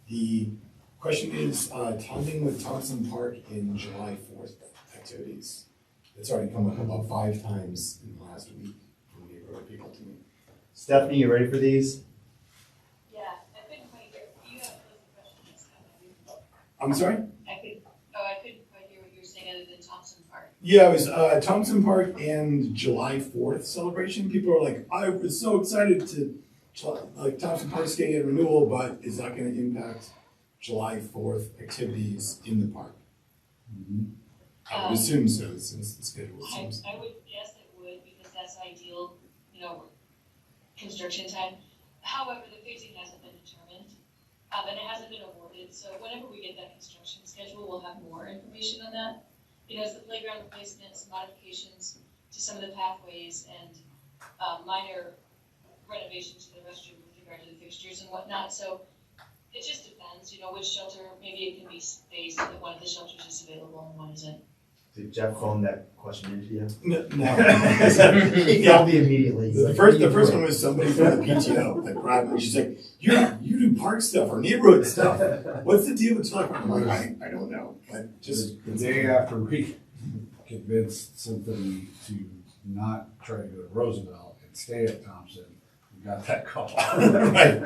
The question is, taunting with Thompson Park in July 4th activities. It's already come up about 5 times in the last week for Stephanie, you ready for these? Yeah, I couldn't quite hear, you have a question next time. I'm sorry? I couldn't quite hear what you were saying other than Thompson Park. Yeah, it was Thompson Park and July 4th celebration. People are like, I was so excited to, like, Thompson Park's getting a renewal, but is that going to impact July 4th activities in the park? I would assume so, since the schedule seems. I would guess it would, because that's ideal, construction time. However, the phasing hasn't been determined, and it hasn't been awarded, so whenever we get that construction schedule, we'll have more information on that. It's the playground replacements, modifications to some of the pathways, and minor renovations to the restroom with regard to the fixtures and whatnot, so it just depends, which shelter, maybe it can be spaced that one of the shelters is available and one isn't. Did Jeff phone that question into you? No. He called me immediately. He's The like, first one was somebody from the PTO, like Rob, she's like, you do park stuff or neighborhood stuff. What's the deal with Telegram? I'm like, I don't know, but just. The day after we convinced Symphony to not try to go to Roosevelt and stay at Thompson, we got that call. Right.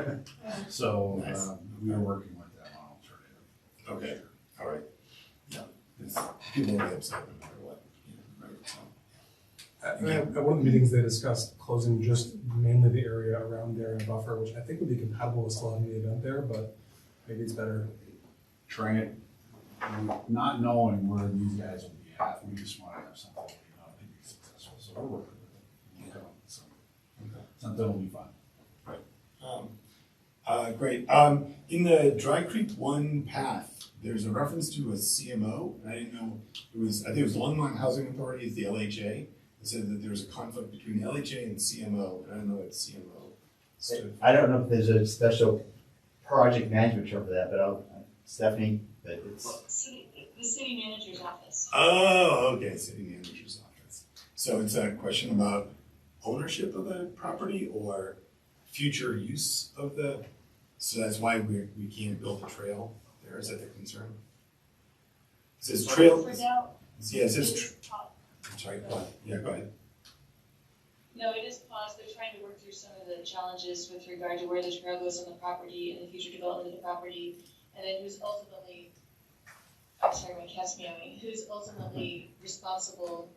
So Nice. we are working with them on alternative. Okay, all right. Yeah, people will be upset no matter what. Right, so. At one of the meetings, they discussed closing just mainly the area around there in a buffer, which I think would be compatible with still having the event there, but maybe it's better. Trying it, not knowing where these guys will be at, we just want to have something, to be successful, so we're working with them. So, something will be fun. Great. In the Dry Creek 1 path, there's a reference to a CMO, and I didn't know, I think it was Longmont Housing Authority is the LHA. It said that there was a conflict between LHA and CMO, and I don't know what CMO stood for. I don't know if there's a special project management term for that, but Stephanie, but it's. The city manager's office. Oh, okay, city manager's office. So it's a question about ownership of the property or future use of so that's why we can't build a trail there, is that the concern? It says trail, yeah, it says, I'm sorry, what? Yeah, go ahead. No, it is paused. They're trying to work through some of the challenges with regard to where the trail goes on the property and the future development of the property, and then who's ultimately, I'm sorry, my cat's meowing, who's ultimately responsible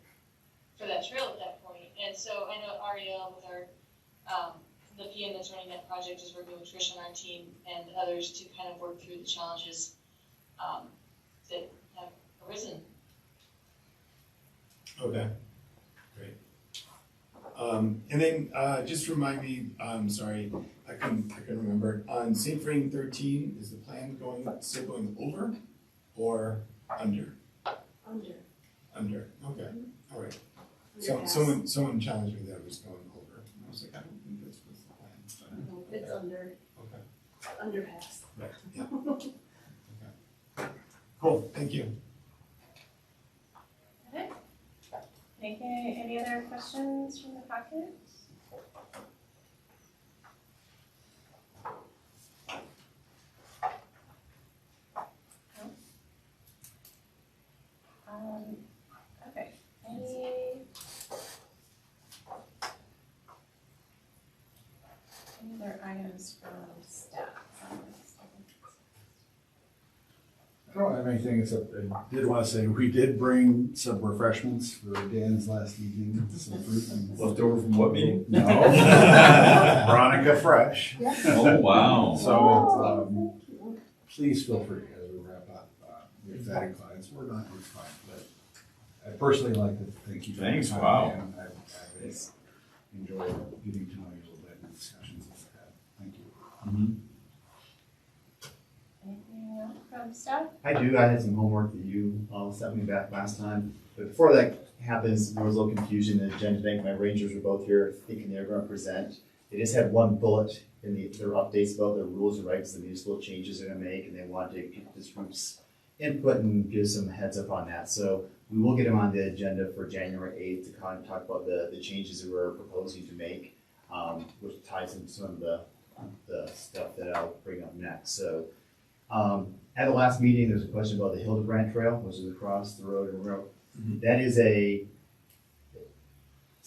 for that trail at that point. And so I know Ariel with our, the PM that's running that project is working with Trish on our team and others to kind of work through the challenges that have arisen. Okay, great. And then just remind me, sorry, I couldn't remember. On St. Frame 13, is the plan still going over or under? Under. Okay. All right. So someone challenged me that it was going over. And I was like, I don't think that's what's the plan. No, it's under, Okay. underpass. Right. Yeah. Okay. Cool. Thank you. Any other questions from the packet? No? Okay, any other items from staff? I don't have anything except I did want to say we did bring some refreshments for Dan's last evening. Some fruit and Left over from what meeting? No. Veronica Fresh. Oh, wow. So please feel free as we wrap up. If that inclines, we're not, it's fine. But I personally like to thank you for your Thanks, time, wow. Dan. I've enjoyed getting to know you a little bit in the discussions that we've had. Thank you. Mm-hmm. Anything else from staff? I do. I had some homework that you all sent me back last time. But before that happens, there was a little confusion in the agenda bank. My rangers were both here thinking they were going to present. They just had one bullet in their updates about the rules and regs, the municipal changes they're going to make, and they wanted to get this group's input and give some heads up on that. So we will get them on the agenda for January 8th to kind of talk about the changes that we're proposing to make, which ties into some of the stuff that I'll bring up next. So at the last meeting, there was a question about the Hildebrand Trail, which is across the road. That is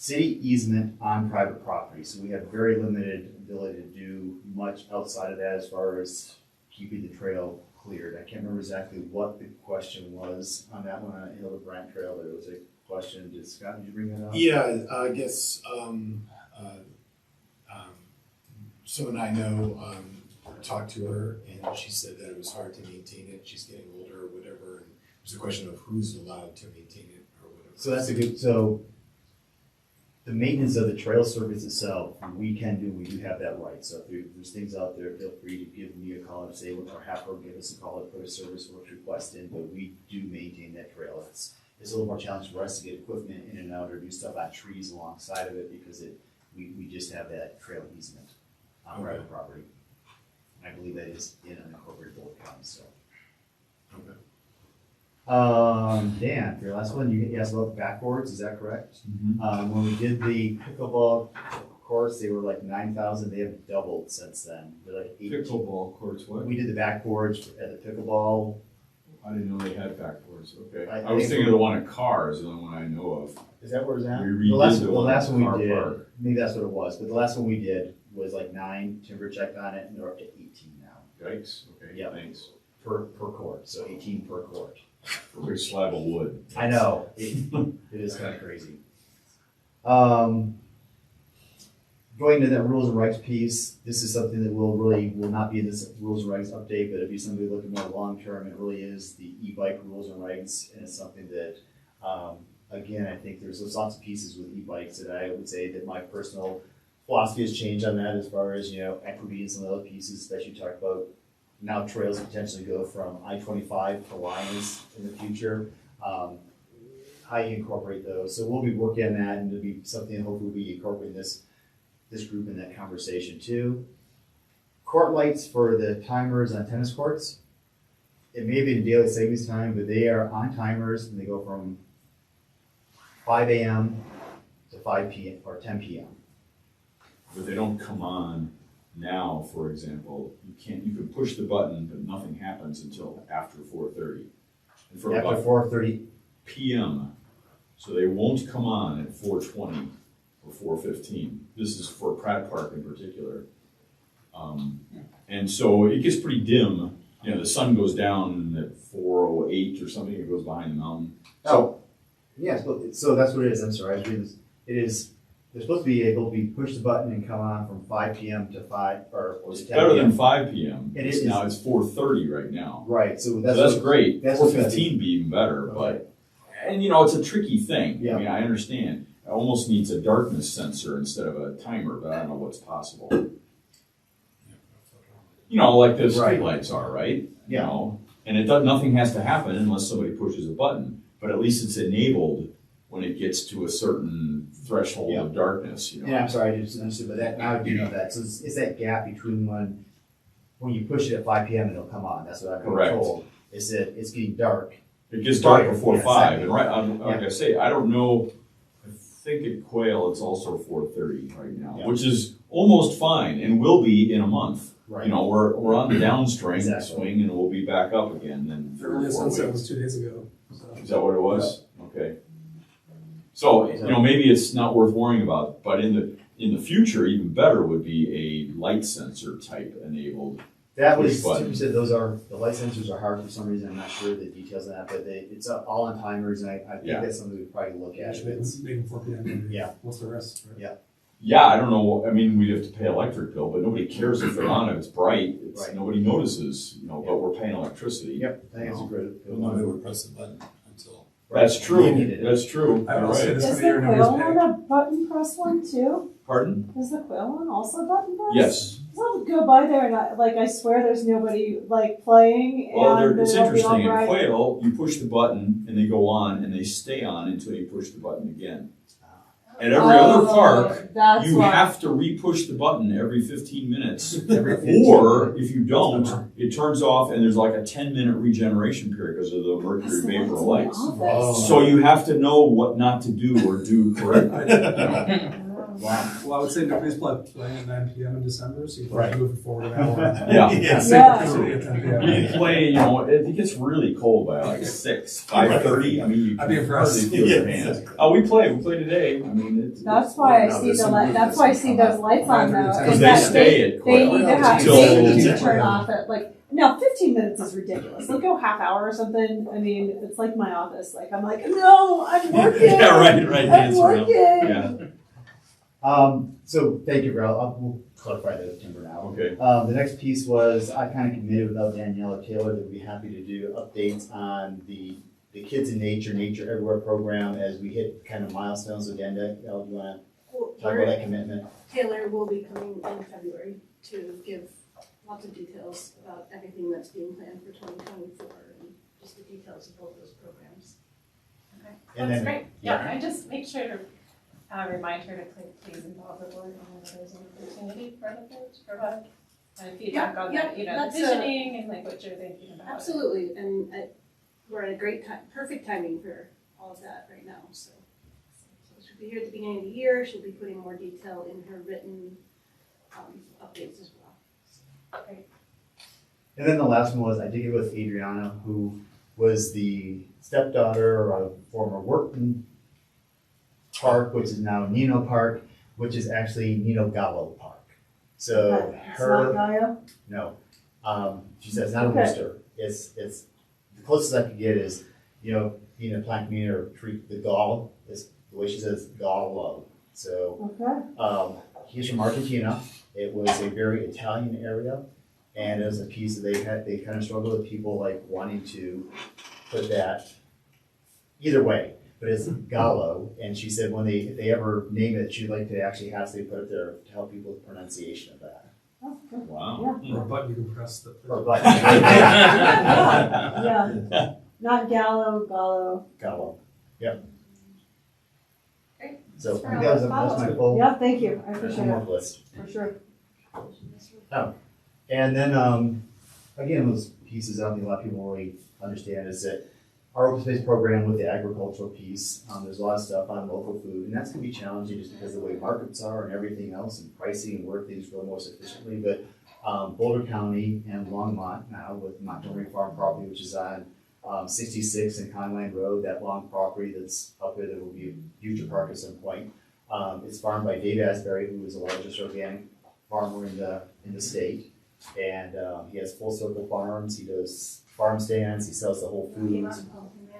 city easement on private property, so we have very limited ability to do much outside of that as far as keeping the trail cleared. I can't remember exactly what the question was on that one, on Hill of Brant Trail, but it was a question. Did Scott, did you bring that up? Yeah, I guess, someone I know, talked to her and she said that it was hard to maintain it. She's getting older or whatever. And it was a question of who's allowed to maintain it or whatever. So that's a good, so the maintenance of the trail surface itself, we can do, we do have that right. So if there's things out there, feel free to give me a call and say, or have her give us a call or put a service work request in, but we do maintain that trail. It's a little more challenging for us to get equipment in and out or do stuff on trees alongside of it because we just have that trail easement on private property. And I believe that is in an unincorporated Bullock County, so. Okay. Dan, for your last one, you asked about backboards, is that correct? Mhm. When we did the pickleball courts, they were like 9,000, they have doubled since then. They're like 18. Pickleball courts, what? We did the backboards at the pickleball. I didn't know they had backboards, okay. I I was think- thinking of the one at Cars, the only one I know of. Is that where it's at? We The redid last the one one we at Car did, Park. maybe that's what it was, but the last one we did was like 9, timber checked on it, and they're up to 18 now, Yikes, okay, Yep. thanks. per court, so 18 per court. For a big slab of wood. I know, it is kind of crazy. Going to that rules and regs piece, this is something that will not be in this rules and regs update, but it'll be something we look at more long-term. It really is the e-bike rules and regs, and it's something that, again, I think there's lots of pieces with e-bikes that I would say that my personal philosophy has changed on that as far as, equity and some of the other pieces, especially talk about now trails potentially go from I-25 to Lions in the future. How you incorporate those. So we'll be working on that, and it'll be something that hopefully we incorporate this group in that conversation too. Court lights for the timers on tennis courts. It may be in daily savings time, but they are on timers and they go from 5 a.m. to 5 p.m. or 10 p.m. But they don't come on now, for example. You can push the button, but nothing happens until after 4:30. And for After about 4:30. p.m. So they won't come on at 4:20 or 4:15. This is for Pratt Park in particular. And so it gets pretty dim. The sun goes down at 4:08 or something. It goes behind the mountain. Yes, so that's what it is. I'm sorry, I was reading this. It is, they're supposed to be able to push the button and come on from 5 p.m. to 5 or It's to 10 better p.m. than 5 p.m. It is. Now it's 4:30 right now. Right, so So that's, that's great. that's what's 4:15 be even better, but it's a tricky thing. Yeah. I mean, I understand. It almost needs a darkness sensor instead of a timer, but I don't know what's possible. Like the Right. streetlights are, right? Yeah. And nothing has to happen unless somebody pushes a button, but at least it's enabled when it gets to a certain threshold Yeah. of darkness. Yeah, I'm sorry, I just understood, but that, now I do know that. So it's that gap between when you push it at 5 p.m. and it'll come on. That's what I've been Correct. told. Is that it's getting dark. It gets dark Right, before yeah, 5, exactly. and like I say, I don't know. I think at Quail it's also 4:30 right now, Yeah. which is almost fine and will be in a month. Right. We're on the downstream Exactly. swing, and we'll be back up again in 3 or 4 Sunset weeks. was 2 days ago. So. Is that what it was? Okay. So maybe it's not worth worrying about, but in the future, even better would be a light sensor type enabled. That Push was, button. Tim said those are, the light sensors are hard for some reason. I'm not sure the details of that, but it's all on timers, and I think Yeah. that's something we'd probably look at. It's, Making 4 p.m. Yeah. What's the rest? Right? Yeah, I don't know. I mean, we'd have to pay electric bill, but nobody cares if they're on. If it's bright, Right. nobody notices. But we're paying electricity. Yep, I think that's a great. Nobody would press the button until. That's true. You needed it. That's true. I don't You're say right. this Is for the your numbers Quill pay. one a button press one too? Pardon? Is the Quill one also button press? Yes. I'll go by there and I swear there's nobody playing Well, and it's it'll be interesting. In all right. Quail, you push the button and they go on and they stay on until you push the button again. At every other park, that's you why. have to re-push the button every 15 minutes. Every 15 Or if you don't, it turns off and there's like a 10-minute regeneration period because of the mercury That's vapor in the lights. office. So you have to know what not to do or do correctly. Wow. Well, I would say nobody's playing at 9 p.m. in December, so you Right. probably move it forward an hour. Yeah. Yes. You play, you know, it gets really cold by like 6, 5:30. I mean, you I'd be can impressed. hardly feel your Yes. hands. Oh, we play today. I mean, it's. That's why I no, see there's the some light, group that's why I that's see come those out. lights on though, Because is they that stay at they quite need to have, until- they need to turn off at like, no, 15 minutes is ridiculous. They'll go half hour or something. I mean, it's like my office. Like, I'm like, no, I'm working. Yeah, right, I'm dance around. working. Yeah, So thank you, Val. We'll clarify the timber now. okay. The next piece was, I kind of committed without Daniela Taylor that we'd be happy to do updates on the Kids in Nature, Nature Everywhere program as we hit kind of milestones. So Daniela, do you want to talk about that commitment? Taylor will be coming in February to give lots of details about everything that's being planned for 2024 and just the details of both those programs. Okay, And that's then- great. Yeah, I just make sure to remind her to please involve the board whenever there's an opportunity for the board to provide feedback on Yeah, that, you know, that's the visioning and like what you're thinking about. Absolutely, and we're at a great time, perfect timing for all of that right now, so. So she'll be here at the beginning of the year, she'll be putting more detail in her written updates as well. And then the last one was, I did get with Adriana, who was the stepdaughter of former Wharton Park, which is now Nino Park, which is actually Nino Gallo Park. So Okay, it's not her, Gaia? no, she says not a Okay. rooster. It's the closest I could get is, you know, being a plant community or treat the gall is the way she says gallo. So Okay. he's from Argentina. It was a very Italian area, and it was a piece that they kind of struggled with people like wanting to put that either way, but it's Gallo. And she said if they ever name it, she'd like to actually have somebody put it there to help people with pronunciation of that. Oh, good. Wow. Yeah. Or a button you can press that. Or but Yeah. Not Gallo. Gallo, yep. Great. So For I think that was my full Yeah, thank you. I appreciate homework it, list. for sure. And then, again, those pieces I don't think a lot of people really understand is that our open space program with the agricultural piece, there's a lot of stuff on local food, and that's gonna be challenging just because of the way markets are and everything else and pricing and where things grow most efficiently. But Boulder County and Longmont now with Montgomery Farm property, which is on 66 and Conline Road, that long property that's up there that will be a future park at some point. It's farmed by Dave Asbury, who is the largest organic farmer in the state. And he has Full Circle Farms, he does farm stands, he sells the whole foods,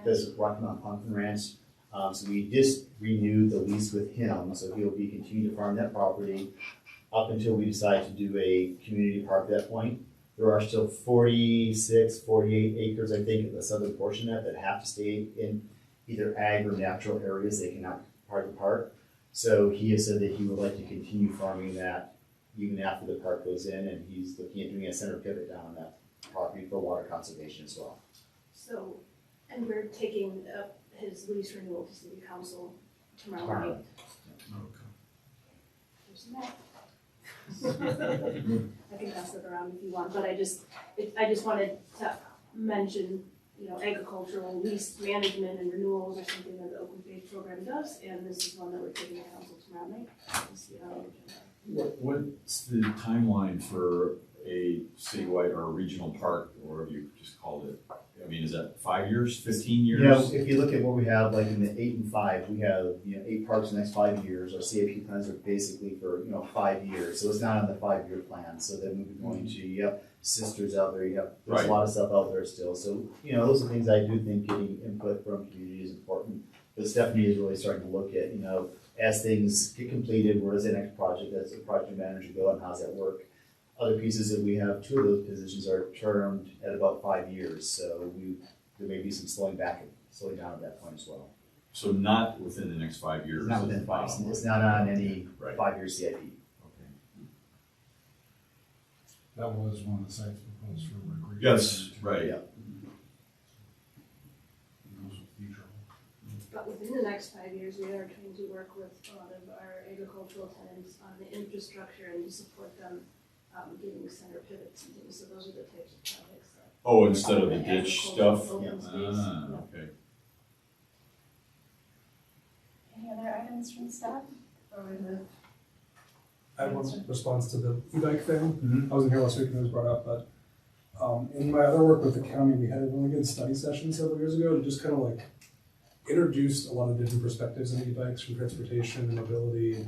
does Rocky Mountain Pumpkin Ranch. So we just renewed the lease with him, so he'll be continuing to farm that property up until we decide to do a community park at that point. There are still 46, 48 acres, I think, in the southern portion of that have to stay in either ag or natural areas. They cannot be part of the park. So he has said that he would like to continue farming that even after the park goes in, and he's looking at doing a center pivot down on that property for water conservation as well. So, and we're taking up his lease renewal to city council tomorrow night. There's that. I can pass it around if you want, but I just wanted to mention, you know, agricultural lease management and renewals are something that the open space program does, and this is one that we're taking to council tomorrow night. We'll see how it turns out. What's the timeline for a citywide or a regional park, or whatever you just called it? I mean, is that 5 years, 15 years? You know, if you look at what we have, like in the 8 and 5, we have, 8 parks in the next 5 years. Our CIP plans are basically for, 5 years. So it's not on the 5-year plan. So then we'll be going to, you have sisters out there, there's Right. a lot of stuff out there still. So, those are things I do think getting input from community is important. But Stephanie is really starting to look at, as things get completed, where does the next project as a project manager go and how's that work? Other pieces that we have, 2 of those positions are termed at about 5 years, so there may be some slowing down at that point as well. So not within the next 5 years? It's not within 5, it's not on any Right. 5-year CIP. Okay. That was one of the sites proposed for recreation. Yes, right. Yeah. Those are future. But within the next 5 years, we are trying to work with a lot of our agricultural tenants on the infrastructure and to support them getting center pivots and things. So those are the types of projects that. Oh, instead of the ditch stuff? Open space. Ah, Yeah. okay. Any other items from staff? Or we move I have one response to the e-bike thing. Mhm. I wasn't here last week when it was brought up, but in my other work with the county, we had a really good study session several years ago to just kind of like introduced a lot of different perspectives on e-bikes from transportation and mobility.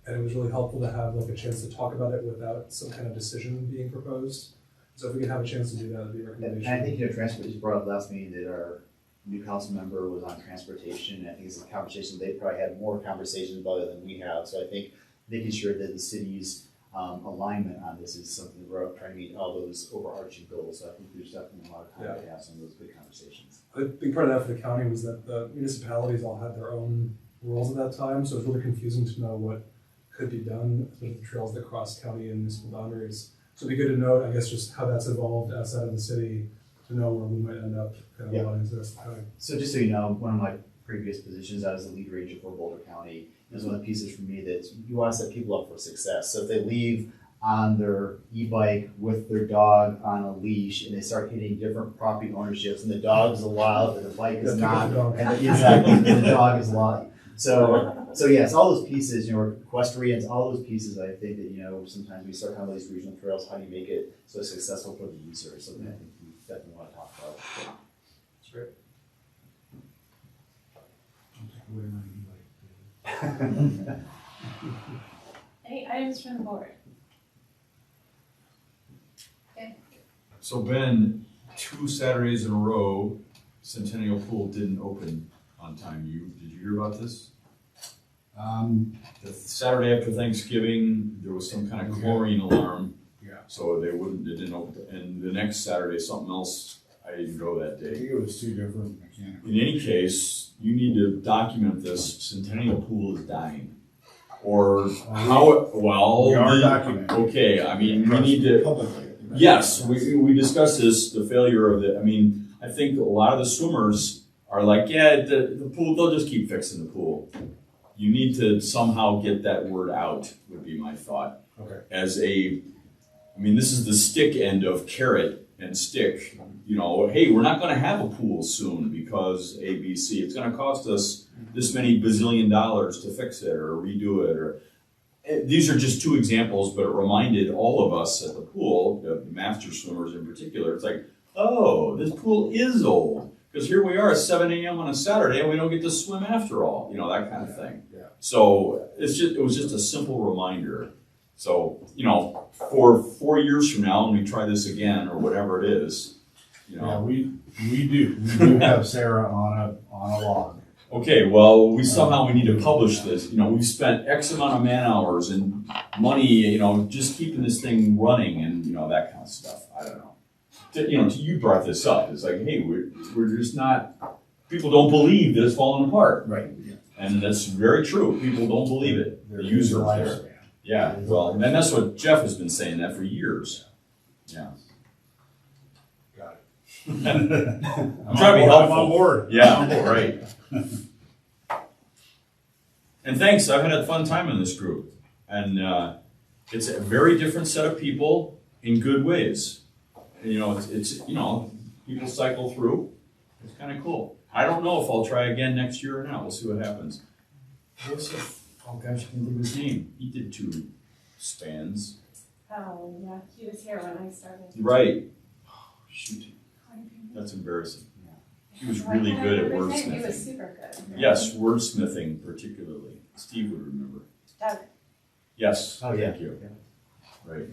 And it was really helpful to have like a chance to talk about it without some kind of decision being proposed. So if we could have a chance to do that, it'd be a And recommendation. I think, transportation brought up last meeting that our new council member was on transportation. I think it's a conversation, they probably had more conversations about it than we have. So I think making sure that the city's alignment on this is something we're trying to meet all those overarching goals. So I think there's definitely a lot of time to have some of those good conversations. A big part of that for the county was that the municipalities all had their own rules at that time, so it was really confusing to know what could be done, especially the trails that cross county and municipal boundaries. So it'd be good to note, I guess, just how that's evolved outside of the city to know where we might end up kind of Yeah. aligning to the rest of the county. So just so you know, one of my previous positions, I was the lead ranger for Boulder County. It was one of the pieces for me that you want to set people up for success. So if they leave on their e-bike with their dog on a leash and they start hitting different property ownerships and the dog is allowed, but the bike is not, and exactly, and the dog is allowed. So yes, all those pieces, equestrians, all those pieces, I think that, sometimes we start talking about these regional trails, how do you make it so successful for the user? So I think we definitely want to talk about it. That's great. Don't take away my e-bike. Any items from the board? So Ben, 2 Saturdays in a row, Centennial Pool didn't open on time. Did you hear about this? The Saturday after Thanksgiving, there was some kind of chlorine alarm. Yeah. So it didn't open. And the next Saturday, something else, I didn't go that I day. think it was 2 different mechanical. In any case, you need to document this. Centennial Pool is dying. Or how, well. We are documenting. Okay, I mean, we need to. Publicly. Yes, we discussed this, the failure of it. I mean, I think a lot of the swimmers are like, yeah, the pool, they'll just keep fixing the pool. You need to somehow get that word out, would be my thought. Okay. This is the stick end of carrot and stick. Hey, we're not gonna have a pool soon because ABC. It's gonna cost us this many bazillion dollars to fix it or redo it these are just 2 examples, but it reminded all of us at the pool, the master swimmers in particular, it's like, oh, this pool is old. Because here we are at 7 a.m. on a Saturday and we don't get to swim after all, that kind of thing. Yeah. So it was just a simple reminder. So, for 4 years from now, when we try this again or whatever it is, Yeah, we do have Sarah on a log. Okay, well, we need to publish this. We've spent X amount of man hours and money, just keeping this thing running and, that kind of stuff. I don't know. You brought this up. It's like, hey, we're just not, people don't believe that it's falling apart. Right. And that's very true. People don't believe it. The user there. lifespan. Yeah, well, and that's what Jeff has been saying that for years. Yeah. Got it. I'm trying to be helpful. I'm on board. Yeah, right. And thanks, I've had a fun time in this group. And it's a very different set of people in good ways. And, it's people cycle through. It's kind of cool. I don't know if I'll try again next year or not. We'll see what happens. Oh gosh, I can't think of his name. He did 2 spans. Oh, yeah, he was here when I started. Right. Oh, shoot. That's embarrassing. He was really good at He was wordsmithing. super good. Yes, wordsmithing particularly. Steve would remember. Doug. Yes, Oh, yeah. thank you. Right.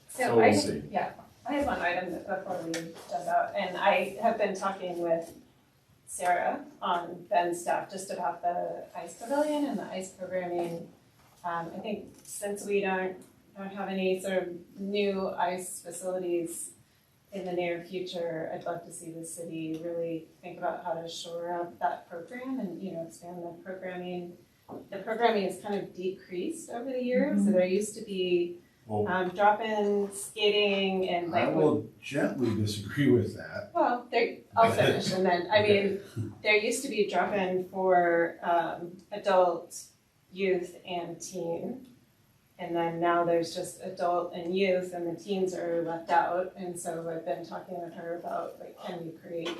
So So we'll see. I have one item before we jump out, and I have been talking with Sarah on Ben's staff just about the ice pavilion and the ice programming. I think since we don't have any sort of new ice facilities in the near future, I'd love to see the city really think about how to shore up that program and, expand the programming. The programming has kind of decreased over the years, so there used to be drop-in skating and I will gently disagree with that. well, I'll finish and then, there used to be drop-in for adult, youth, and teen. And then now there's just adult and youth and the teens are left out. And so I've been talking with her about can we create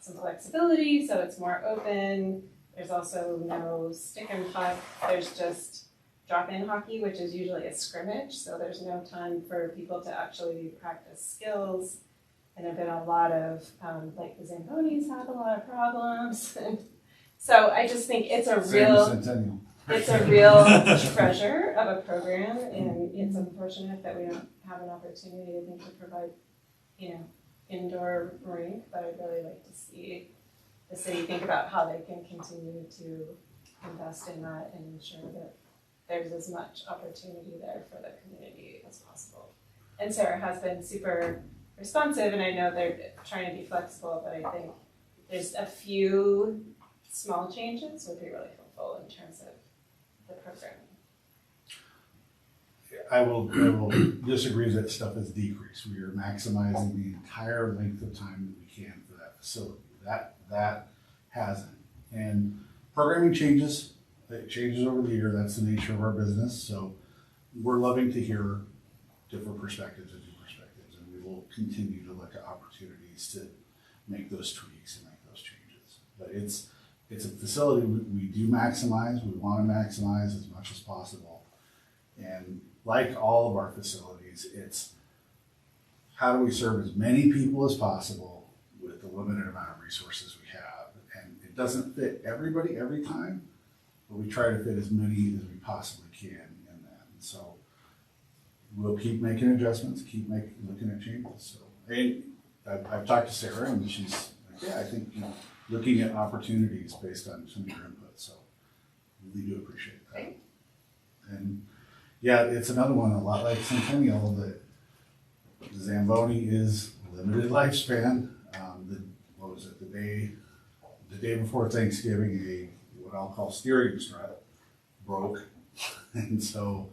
some flexibility so it's more open. There's also no stick and puck. There's just drop-in hockey, which is usually a scrimmage, so there's no time for people to actually practice skills. And there've been a lot of, like the Zambonis had a lot of problems. So I just think it's a real, Centennial. it's a real treasure of a program, and it's unfortunate that we don't have an opportunity, I think, to provide, indoor rink, but I'd really like to see the city think about how they can continue to invest in that and ensure that there's as much opportunity there for the community as possible. And Sarah has been super responsive, and I know they're trying to be flexible, but I think there's a few small changes would be really helpful in terms of the programming. I will disagree that stuff has decreased. We are maximizing the entire length of time that we can for that facility. That hasn't. And programming changes. It changes over the year. That's the nature of our business. So we're loving to hear different perspectives and new perspectives, and we will continue to look at opportunities to make those tweaks and make those changes. But it's a facility we do maximize. We want to maximize as much as possible. And like all of our facilities, it's how do we serve as many people as possible with the limited amount of resources we have. And it doesn't fit everybody every time, but we try to fit as many as we possibly can in that. And so we'll keep making adjustments, looking at changes. So I've talked to Sarah, and she's like, yeah, I think looking at opportunities based on some of your input. So really do appreciate that. And yeah, it's another one, a lot like Centennial, that the Zamboni is limited lifespan. The day before Thanksgiving, what I'll call steering strut broke. And so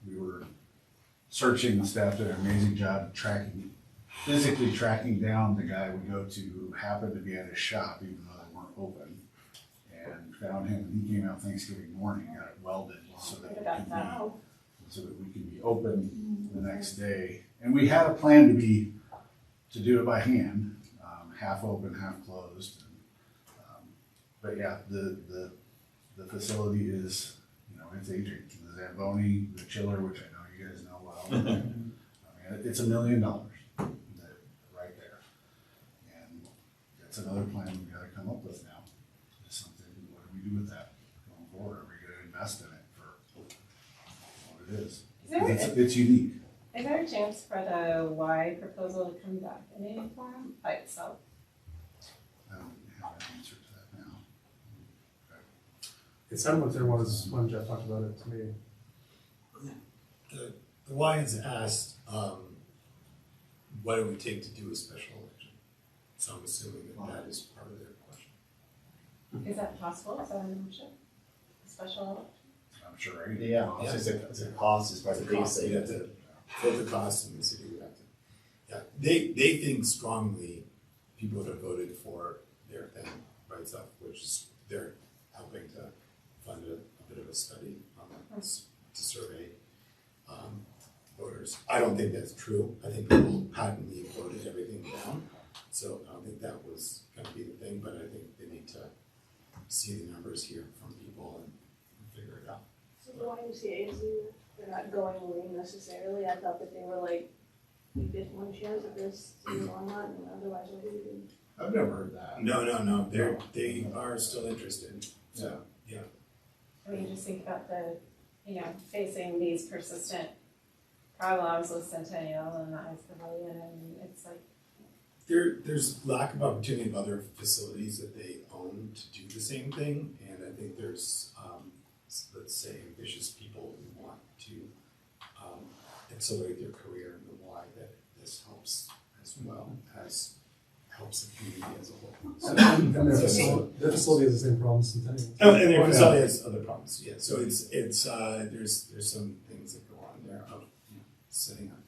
we were searching, the staff did an amazing job physically tracking down the guy we go to who happened to be at his shop, even though they weren't open, and found him. And he came out Thanksgiving morning, got it welded so that we can be open the next day. And we had a plan to do it by hand, half open, half closed. But yeah, the facility is, it's aging. The Zamboni, the chiller, which I know you guys know well. I mean, it's $1 million right there. And that's another plan we gotta come up with now. Is something, what do we do with that going forward? Are we gonna invest in it for what it is? It's unique. Is there a chance for the Y proposal to come back in any form by itself? I don't have an answer to that now. It sounded like there was when Jeff talked about it to me. The Y has asked, what it would take to do a special election. So I'm assuming that is part of their question. Is that possible? Is that an option? A special election? I'm sure, right? Yeah, it's a cost as far as the biggest thing. You have to fill the cost, and the city would have to. Yeah, they think strongly people would have voted for their thing by itself, which is they're helping to fund a bit of a study on that to survey voters. I don't think that's true. I think people patently voted everything down. So I don't think that was going to be the thing, but I think they need to see the numbers here from people and figure it out. So the YMCA they're not going away necessarily. I thought that they were like, we get one chance of this in Longmont, and otherwise we're leaving. I've never heard that. No. They are still interested. So yeah. I mean, just think about facing these persistent problems with Centennial and the Ice Pavilion, and it's like. There's lack of opportunity of other facilities that they own to do the same thing, and I think there's, let's say, ambitious people who want to accelerate their career in the Y, that this helps as well as helps the community as a whole. So, And their facility has the same problem as Centennial. and their facility has other problems, yeah. So it's there's some things that go on there of setting up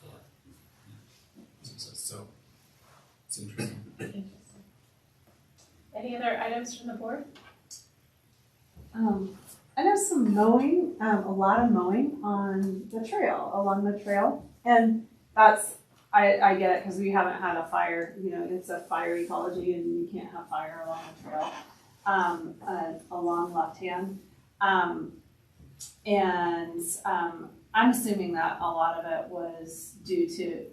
for success. So it's interesting. Interesting. Any other items from the board? I know some mowing, a lot of mowing on the trail, along the trail. And that's, I get it, because we haven't had a fire, it's a fire ecology and you can't have fire along the trail, along left hand. And I'm assuming that a lot of it was due to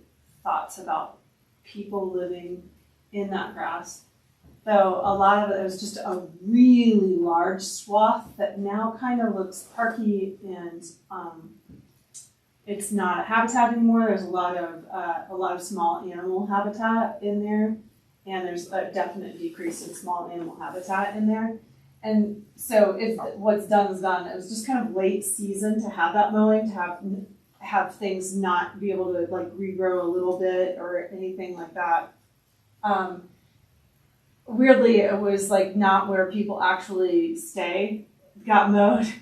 thoughts about people living in that grass. Though a lot of it was just a really large swath that now kind of looks parky, and it's not a habitat anymore. There's a lot of small animal habitat in there, and there's a definite decrease in small animal habitat in there. And so what's done is done. It was just kind of late season to have that mowing, to have things not be able to like regrow a little bit or anything like that. Weirdly, it was like not where people actually stay got mowed,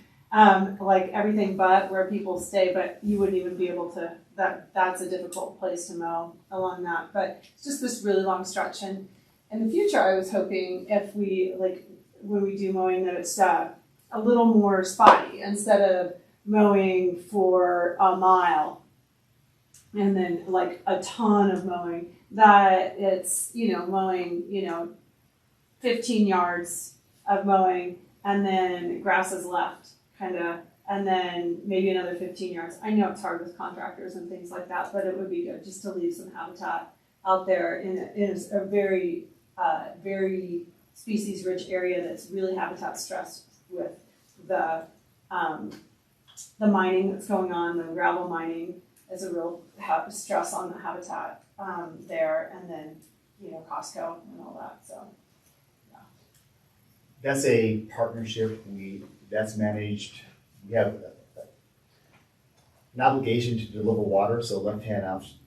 like everything but where people stay, but you wouldn't even be able to, that's a difficult place to mow along that. But it's just this really long stretch. And in the future, I was hoping if we, like when we do mowing, that it's a little more spotty instead of mowing for a mile and then like a ton of mowing, that it's, mowing, 15 yards of mowing, and then grass is left, kind of, and then maybe another 15 yards. I know it's hard with contractors and things like that, but it would be good just to leave some habitat out there in a very, very species-rich area that's really habitat stressed with the mining that's going on. The gravel mining is a real stress on the habitat there, and then Costco and all that. So. That's a partnership. That's managed. We have an obligation to deliver water. So Left Hand,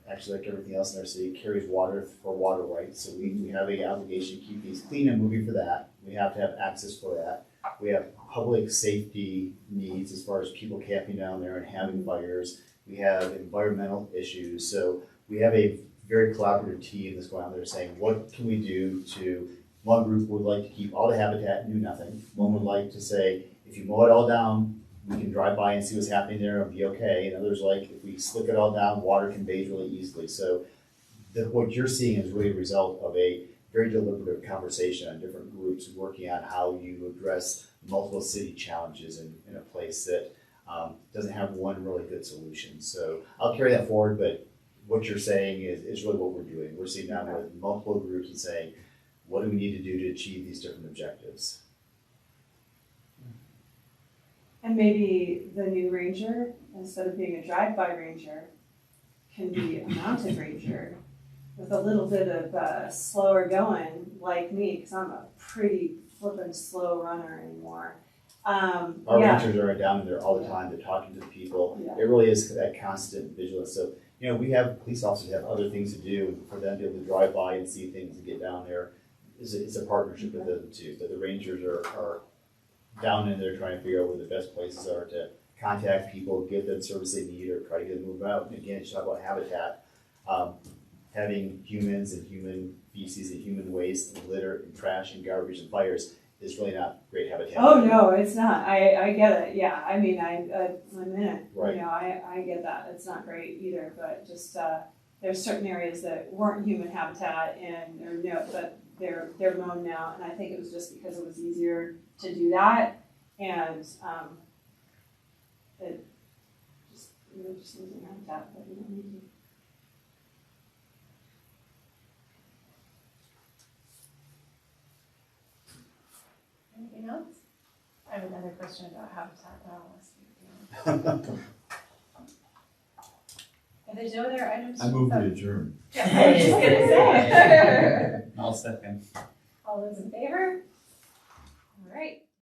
actually like everything else in our city, carries water for water rights. So we have an obligation to keep these clean and moving for that. We have to have access for that. We have public safety needs as far as people camping down there and having fires. We have environmental issues. So we have a very collaborative team that's going out there saying, what can we do to, one group would like to keep all the habitat and do nothing. One would like to say, if you mow it all down, we can drive by and see what's happening there and be okay. And others like, if we slick it all down, water conveys really easily. So what you're seeing is really a result of a very deliberative conversation on different groups working on how you address multiple city challenges in a place that doesn't have one really good solution. So I'll carry that forward, but what you're saying is really what we're doing. We're sitting down with multiple groups and saying, what do we need to do to achieve these different objectives? And maybe the new ranger, instead of being a drive-by ranger, can be a mounted ranger with a little bit of slower going, like me, because I'm a pretty flippin' slow runner anymore. Our rangers are down there all the time. They're talking to the people. Yeah. It really is that constant vigilance. So, we have police officers have other things to do. For them to be able to drive by and see things and get down there is a partnership with them too. But the rangers are down in there trying to figure out where the best places are to contact people, give them service they need, or try to get them moved out. And again, just talk about habitat. Having humans and human feces and human waste and litter and trash and garbage and fires is really not great habitat. Oh no, it's not. I get it. Yeah, I mean, I'm in it. Right. I get that. It's not great either. But just there's certain areas that weren't human habitat, and they're mown now. And I think it was just because it was easier to do that, and it just losing habitat that we don't need to. Anything else? I have another question about habitat, but I'll ask you. If there's no other items. I move to adjourn. Yeah, I was just gonna say. I'll second. All those in favor?